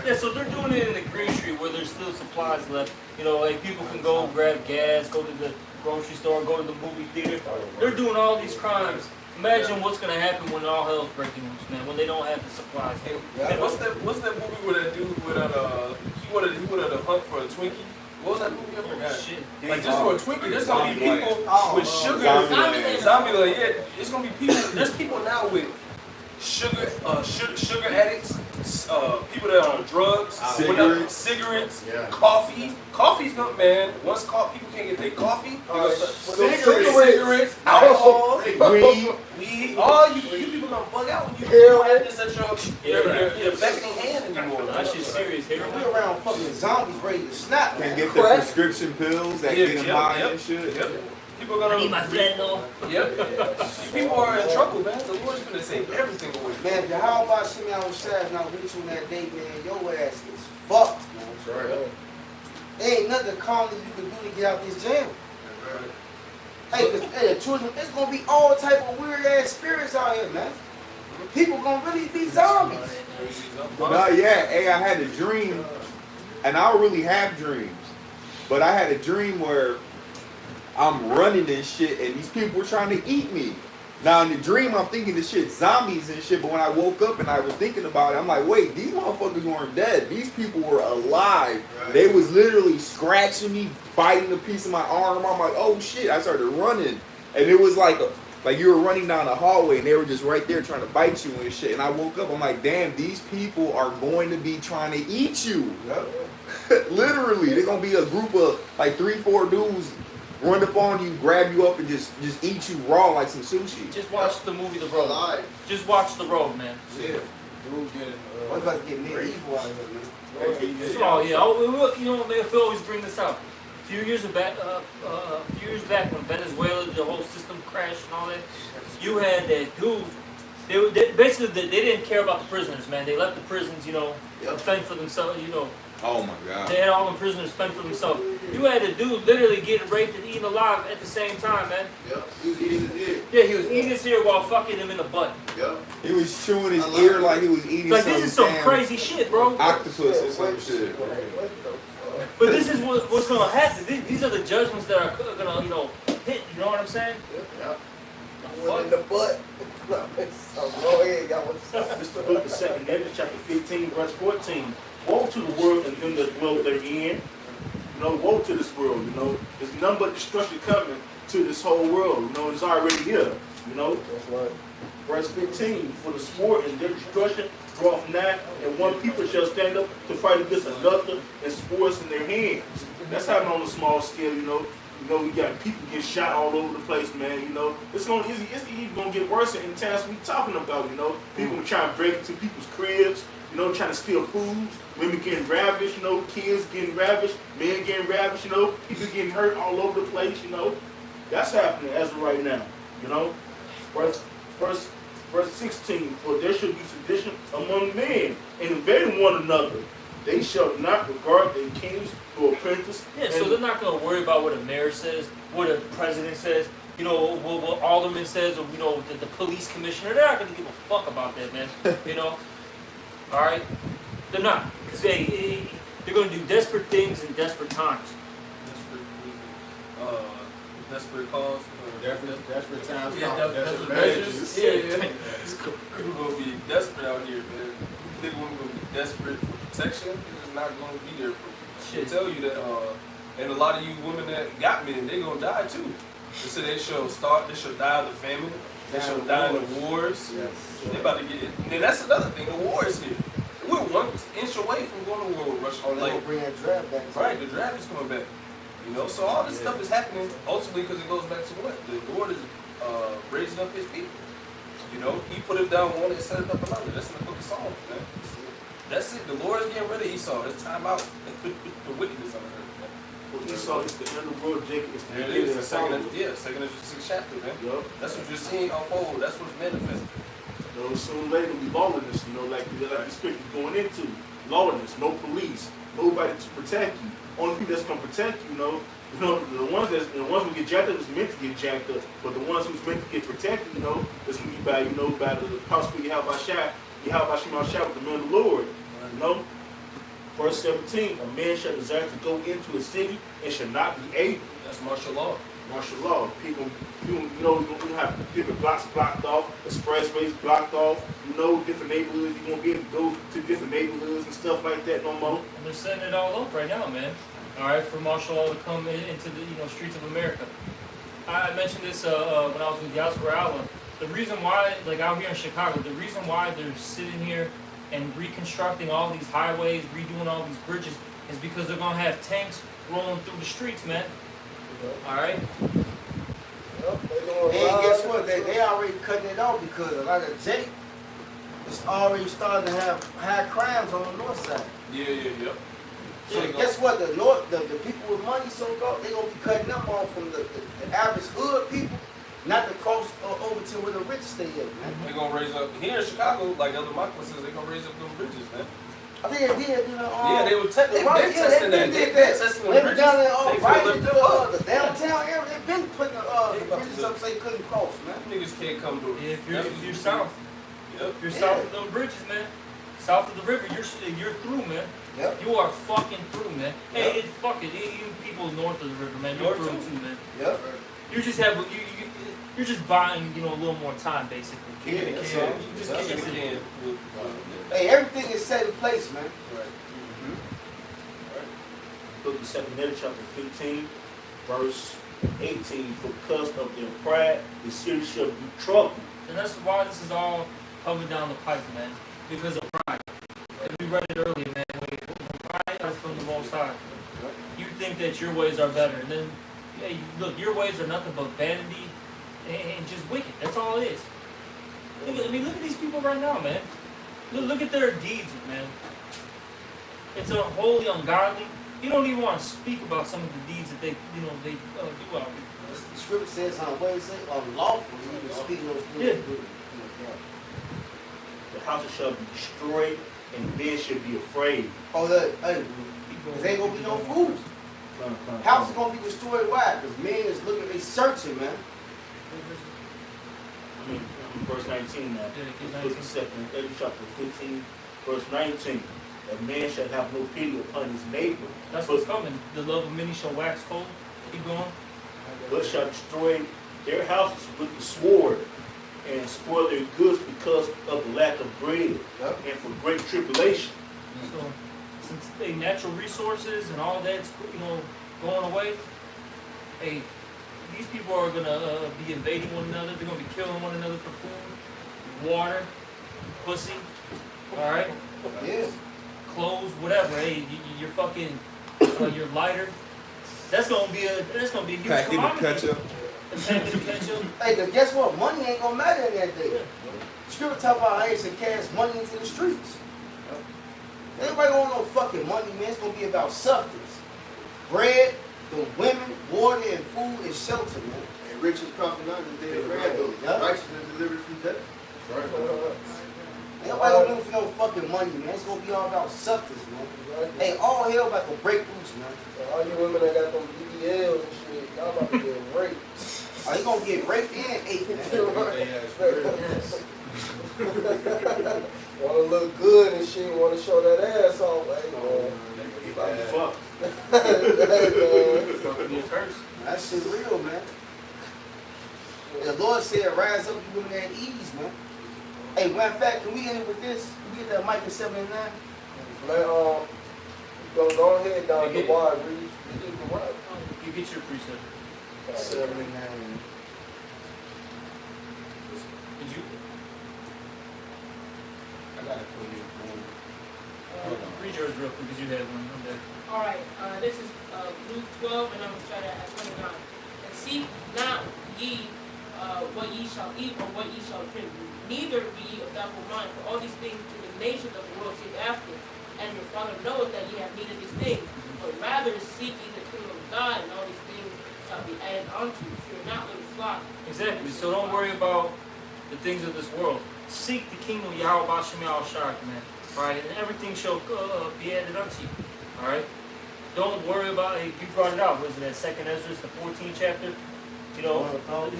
Yeah, so they're doing it in the green tree where there's still supplies left. You know, like people can go grab gas, go to the grocery store, go to the movie theater. They're doing all these crimes. Imagine what's gonna happen when all hell's breaking loose, man. When they don't have the supplies. And what's that movie where that dude went on he wanted to hunt for a Twinkie? What was that movie? I forgot. Shit. Like just for a Twinkie, there's gonna be people with sugar. Zombieland. Zombieland, yeah. There's gonna be people. There's people now with sugar addicts, people that are on drugs, cigarettes, coffee. Coffee's not, man. Once people can't get their coffee, cigarettes, alcohol, weed. All you people gonna bug out when you don't have this at your beckoning hand anymore. That shit's serious. We around fucking zombies ready to snap. Can't get the prescription pills that get them high and shit. People are gonna. I need my fentanyl. Yep. People are in trouble, man. The Lord's gonna save everything away. Man, if you how about Shimmy on Saturday not with you on that date, man, your ass is fucked, man. That's right. There ain't nothing calm that you can do to get out this jam. Hey, the children, it's gonna be all type of weird ass spirits out here, man. People gonna really be zombies. No, yeah. Hey, I had a dream, and I don't really have dreams, but I had a dream where I'm running and shit, and these people were trying to eat me. Now in the dream, I'm thinking this shit zombies and shit, but when I woke up and I was thinking about it, I'm like, wait, these motherfuckers weren't dead. These people were alive. Right. They was literally scratching me, biting a piece of my arm. I'm like, oh shit! I started running, and it was like you were running down a hallway, and they were just right there trying to bite you and shit. And I woke up, I'm like, damn, these people are going to be trying to eat you. Yep. Literally, they're gonna be a group of like 3-4 dudes. Run up on you, grab you up, and just eat you raw like some sushi. Just watch the movie The Road. Just watch The Road, man. Yeah. Dude getting, We're about to get medieval out of here, man. Oh yeah, you know they always bring this up. A few years back, when Venezuela, the whole system crashed and all that, you had that dude. Basically they didn't care about the prisoners, man. They left the prisons, you know, fend for themselves, you know. Oh my God. They had all the prisoners fend for themselves. You had a dude literally getting raped and eaten alive at the same time, man. Yep. He was eating his ear. Yeah, he was eating his ear while fucking him in the butt. Yep. He was chewing his ear like he was eating Like this is some crazy shit, bro. octopus or some shit. But this is what's gonna happen. These are the judgments that are gonna, you know, hit. You know what I'm saying? Yep. One in the butt. So go ahead, y'all. This is the book of 2 Ezra, chapter 15, verse 14. Woe to the world and them that dwell therein. You know, woe to this world, you know. There's none but destruction coming to this whole world. You know, it's already here. You know? That's right. Verse 15, for the sword and their destruction draweth nigh, and one people shall stand up to fight against another, and swords in their hands. That's happening on a small scale, you know. You know, we got people get shot all over the place, man. You know, it's even gonna get worse in towns we talking about. You know, people trying to break into people's cribs. You know, trying to steal foods. Women getting ravished. You know, kids getting ravished. Men getting ravished. You know, people getting hurt all over the place. You know, that's happening as of right now. You know, verse 16. For there shall be sedition among men, and invading one another. They shall not regard their kings or apprentices. Yeah, so they're not going to worry about what a mayor says, what a president says, you know, what alderman says, or, you know, the police commissioner. They're not going to give a fuck about that, man. You know? All right? They're not. Because they're going to do desperate things in desperate times. Desperate cause. Desperate times. Yeah, desperate measures. Yeah. People going to be desperate out here, man. People think we're going to be desperate for protection. It's not going to be there for you. They tell you that, and a lot of you women that got men, they gonna die too. They say they shall die of the famine, they shall die in the wars. Yes. They about to get it. And then that's another thing, the war is here. We're 1 inch away from going to war with Russia. Oh, they're gonna bring that draft back. Right, the draft is coming back. You know, so all this stuff is happening ultimately because it goes back to what? The Lord is raising up his people. You know, he put it down one and set it up another. That's in the book of Psalms, man. That's it. The Lord is getting rid of Esau. It's time out for wickedness on earth. Well, Esau is the end of the world. Jacob is the There it beginning is. of the Second and 6th chapter, man. Yup. That's what you're seeing unfold. That's what's manifesting. You know, sooner or later will be lawlessness. You know, like the scripture is going into lawlessness. No police, nobody to protect you. Only people that's gonna protect you. You know, the ones who get jacked up is meant to get jacked up, but the ones who's meant to get protected, you know, is gonna be by the possible you have by Shah with the men of the Lord. You know, verse 17, a man shall desire to go into a city and shall not be able. That's martial law. Martial law. People, you know, you have different blocks blocked off, expressways blocked off. You know, different neighborhoods. You won't be able to go to different neighborhoods and stuff like that no more. And they're setting it all up right now, man. All right, for martial law to come into the streets of America. I mentioned this when I was with Yasser Allen. The reason why, like out here in Chicago, the reason why they're sitting here and reconstructing all these highways, redoing all these bridges, is because they're gonna have tanks rolling through the streets, man. All right. And guess what? They already cutting it off because a lot of Jake is already starting to have high crimes on the north side. Yeah. So guess what? The people with money, they gonna be cutting up on from the average hood people, not the coast over to where the rich stay at, man. They're gonna raise up here in Chicago, like Elder Michael says, they're gonna raise up them bridges, man. I think they did. Yeah, they were testing that. They testing the were bridges. down there They right filled into up the downtown area. They've been putting the bridges up so they couldn't cross, man. Niggas can't come to it. If you're south, Yep. if you're south of them bridges, man, south of the river, you're through, man. Yep. You are fucking through, man. Hey, fuck it. Even people north of the river, man, you're through too, man. Yep. You just have you're just buying, a little more time, basically. Yeah, that's all. You just kick it. Hey, everything is set in place, man. Right. Book of 2 Ezra, chapter 15, verse 18. For because of their pride, the city shall be troubled. And that's why this is all coming down the pipe, man. Because of pride. And we read it earlier, man. When pride is from the Most High. You think that your ways are better. And then, look, your ways are nothing but vanity and just wicked. That's all it is. Look at these people right now, man. Look at their deeds, man. It's unholy, ungodly. You don't even want to speak about some of the deeds that they do out here. The scripture says, what is it? Unlawful. You even speak those things. Yeah. The houses shall be destroyed, and men should be afraid. Oh, hey, because ain't gonna be no fools. House is gonna be destroyed. Why? Because men is looking, they searching, man. I mean, verse 19 now. Let's look at second, chapter 15, verse 19. A man shall have no pity upon his neighbor. That's what's coming. The love of many shall wax cold. Keep going. But shall destroy their houses with the sword, and spoil their goods because of the lack of bread, and for great tribulation. So, since the natural resources and all that's going away, hey, these people are gonna be invading one another. They're gonna be killing one another for food, water, pussy. All right. Yeah. Clothes, whatever. Hey, your fucking your lighter. That's gonna be a huge Packet of commodity. ketchup. A packet of ketchup. Hey, but guess what? Money ain't gonna matter in that day. Yeah. Scripture talk about how they should cast money into the streets. Everybody don't want no fucking money, man. It's gonna be about substance. Bread, the women, water, and food, and shelter, man. And riches profit not the day of bread, though. Yeah. Righteousness delivered from death. Ain't nobody gonna live for no fucking money, man. It's gonna be all about substance, man. Hey, all hell about to break loose, man. All you women that got them BBLs and shit, y'all about to get raped. Oh, you gonna get raped and ate, man. Wanna look good and shit, wanna show that ass off, hey man. You about to fuck. It's gonna be a curse. That shit real, man. The Lord said, rise up, you women at ease, man. Hey, matter of fact, can we end it with this? Can we get that Micah 7 and 9? Man, go ahead down the wide, read the wide. You get your precept. 7 and 9. Did you? I got it for you. Read yours real quick because you had one. I'm there. All right, this is Luke 12, and I'm going to start at 29. And seek not ye what ye shall eat or what ye shall drink, neither be ye of doubtful mind, for all these things do the nations of the world seek after. And your Father knoweth that ye have need of these things. But rather seek ye the kingdom of God, and all these things shall be added unto you. Fear not, little flock. Exactly. So don't worry about the things of this world. Seek the kingdom of Yahweh B'Shem Yahweh, man. All right, and everything shall be added unto you. All right. Don't worry about it. You brought it out. Was it that 2nd Ezra, the 14th chapter? You know,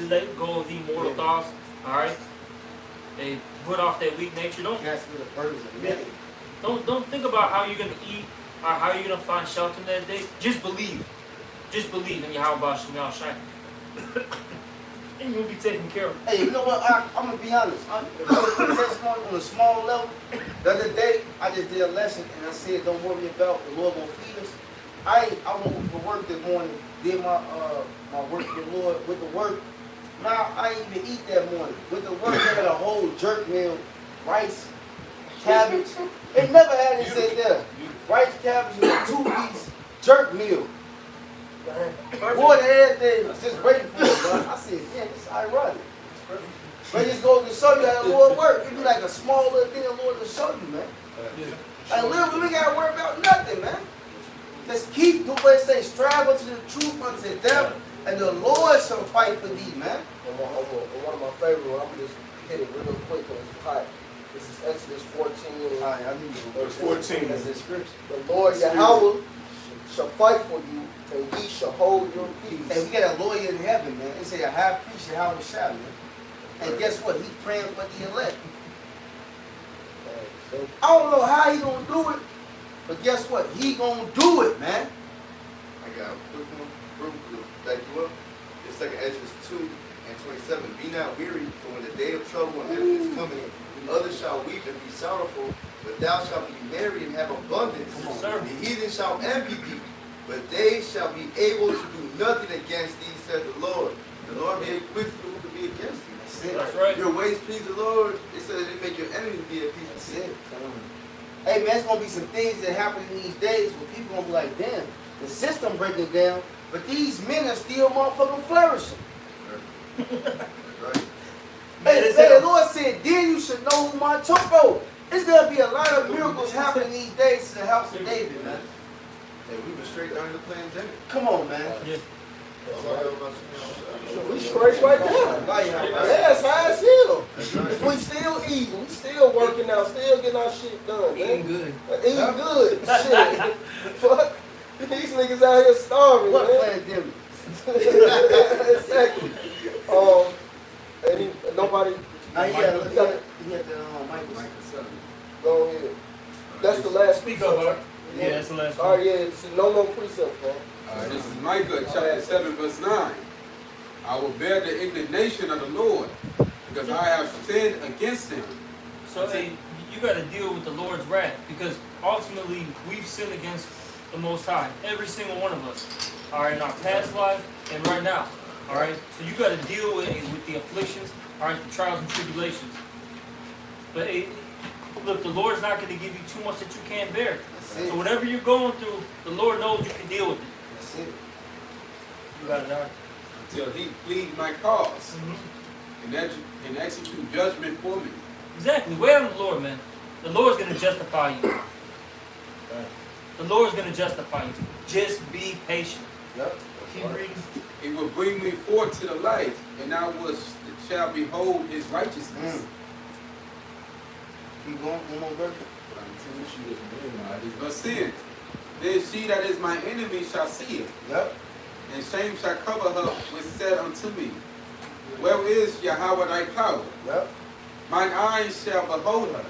let go of the mortal thoughts. All right. They put off that weak nature. Don't think about how you're gonna eat or how you're gonna find shelter that day. Just believe. Just believe in Yahweh B'Shem Yahweh. And you'll be taken care of. Hey, you know what? I'm gonna be honest. I'm gonna testimony on a small level. The other day, I just did a lesson and I said, "Don't worry about the Lord gonna feed us." I went for work this morning. Did my work for the Lord with the work. Now I ain't even eat that morning. With the work, I had a whole jerk meal, rice, cabbage. They never had it sit there. Rice, cabbage, and a 2-piece jerk meal. Boy, everything was just waiting for it, bro. I said, yeah, this is ironic. But it just goes to show you how the Lord works. It be like a small little thing the Lord will show you, man. Like literally, we ain't gotta worry about nothing, man. Just keep doing what it says, strive unto the truth, unto death, and the Lord shall fight for thee, man. And one of my favorite ones, I'm just hit it real quick because it's hot. This is Exodus 14. Alright, I need to Verse 14. That's the scripture. The Lord Yahweh shall fight for you, and ye shall hold your peace. And we got a lawyer in heaven, man. They say a high priest, Yahweh Shai, man. And guess what? He's praying for the elect. I don't know how he gonna do it, but guess what? He gonna do it, man. I got a quick one, real quick, back you up. The 2nd Ezra 2 and 27. Be not weary, for when the day of trouble and heaven is coming, others shall weep and be sorrowful, but thou shalt be merry and have abundance. The heathen shall envy thee, but they shall be able to do nothing against thee, said the Lord. The Lord be with you, who can be against you. That's right. Your ways please the Lord. It says it make your enemies be at peace. That's it. Hey, man, it's gonna be some things that happen in these days where people gonna be like, damn, the system breaking down, but these men are still motherfucking flourishing. Right. Hey, the Lord said, then you should know who my choco. It's gonna be a lot of miracles happening these days to the house of David, man. Hey, we been straight during the pandemic. Come on, man. Yeah. We straight right now. That's how it's still. We still eating. We still working out. Still getting our shit done, man. Eating good. Eating good. Shit. Fuck. These niggas out here starving, What man. pandemic? Exactly. Nobody. Now he had the Michael. Go ahead. That's the last. Speak up, Art. Yeah, that's the last All one. right, yeah. It's no more precepts, man. This is Micah chapter 7 verse 9. I will bear the indignation of the Lord because I have sinned against him. So hey, you got to deal with the Lord's wrath because ultimately we've sinned against the Most High. Every single one of us. All right, in our past life and right now. All right. So you got to deal with the afflictions. All right, the trials and tribulations. But hey, look, the Lord's not going to give you too much that you can't bear. So whatever you're going through, the Lord knows you can deal with it. That's it. You got it, Art. Until he plead my cause and execute judgment for me. Exactly. Wait on the Lord, man. The Lord's going to justify you. The Lord's going to justify you. Just be patient. Yep. Keep reading. He will bring me forth to the light, and I shall behold his righteousness. Keep going. One more verse. Verse 10. Then she that is my enemy shall see it, Yep. and shame shall cover her which said unto me, where is Yahweh thy power? Yep. Mine eyes shall behold her.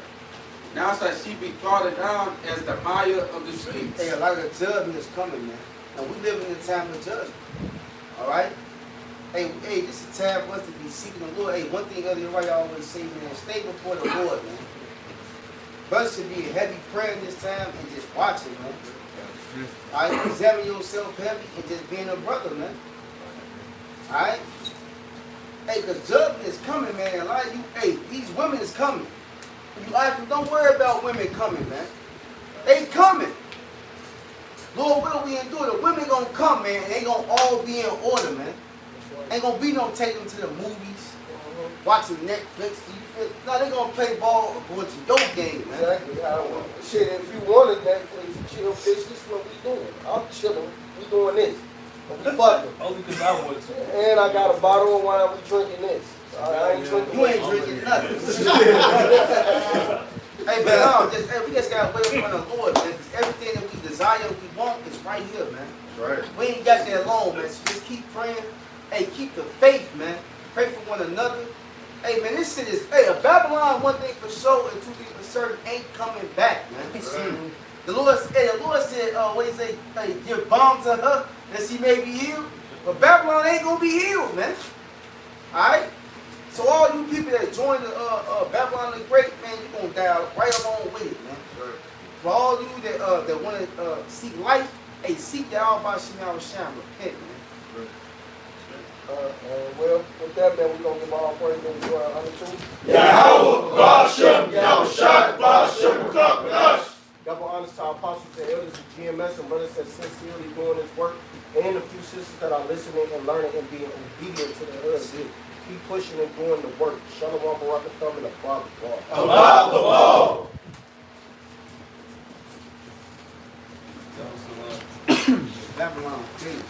Now shall she be trodden down as the mire of the streets. Hey, a lot of judgment is coming, man. And we live in a time of judgment. All right? Hey, this is a time for us to be seeking the Lord. Hey, one thing earlier, I always say, man, stay before the Lord, man. Brothers should be a heavy prayer in this time and just watch it, man. All right? Examine yourself heavy and just being a brother, man. All right? Hey, because judgment is coming, man. A lot of you, hey, these women is coming. You don't worry about women coming, man. They coming. Lord, will we endure? The women gonna come, man. They gonna all be in order, man. Ain't gonna be no take them to the movies, watching Netflix. No, they gonna play ball according to your game, man. Exactly. Shit, if you wanted Netflix and chill, bitch, this is what we doing. I'm chilling. We doing this. We fucking. Only because I wanted to. And I got a bottle of wine. We drinking this. I ain't drinking. You ain't drinking nothing. Hey, but no, we just gotta wait upon the Lord, man. 'Cause everything that we desire, we want, is right here, man. Right. We ain't got that long, man. So just keep praying. Hey, keep the faith, man. Pray for one another. Hey, man, this shit is. Hey, a Babylon, one thing for sure and two things for certain, ain't coming back, man. Right. The Lord said, what he say? Hey, give balm to her that she may be healed. But Babylon ain't gonna be healed, man. All right. So all you people that join the Babylon the Great, man, you're gonna die right along with it, man. Right. For all you that want to seek life, hey, seek that all by Shemal Sham. Repent, man. Well, with that, man, we're gonna give all praise and glory and honor to Yahweh, Bashem, Yahushai, Bashem, Kapash. double honors to our apostles and elders of GMS and brothers that sincerely doing this work, and the few sisters that are listening and learning and being obedient to the husband. Keep pushing and doing the work. Shalom, Barakatham, and the Father. Allah, the ball. Babylon, please.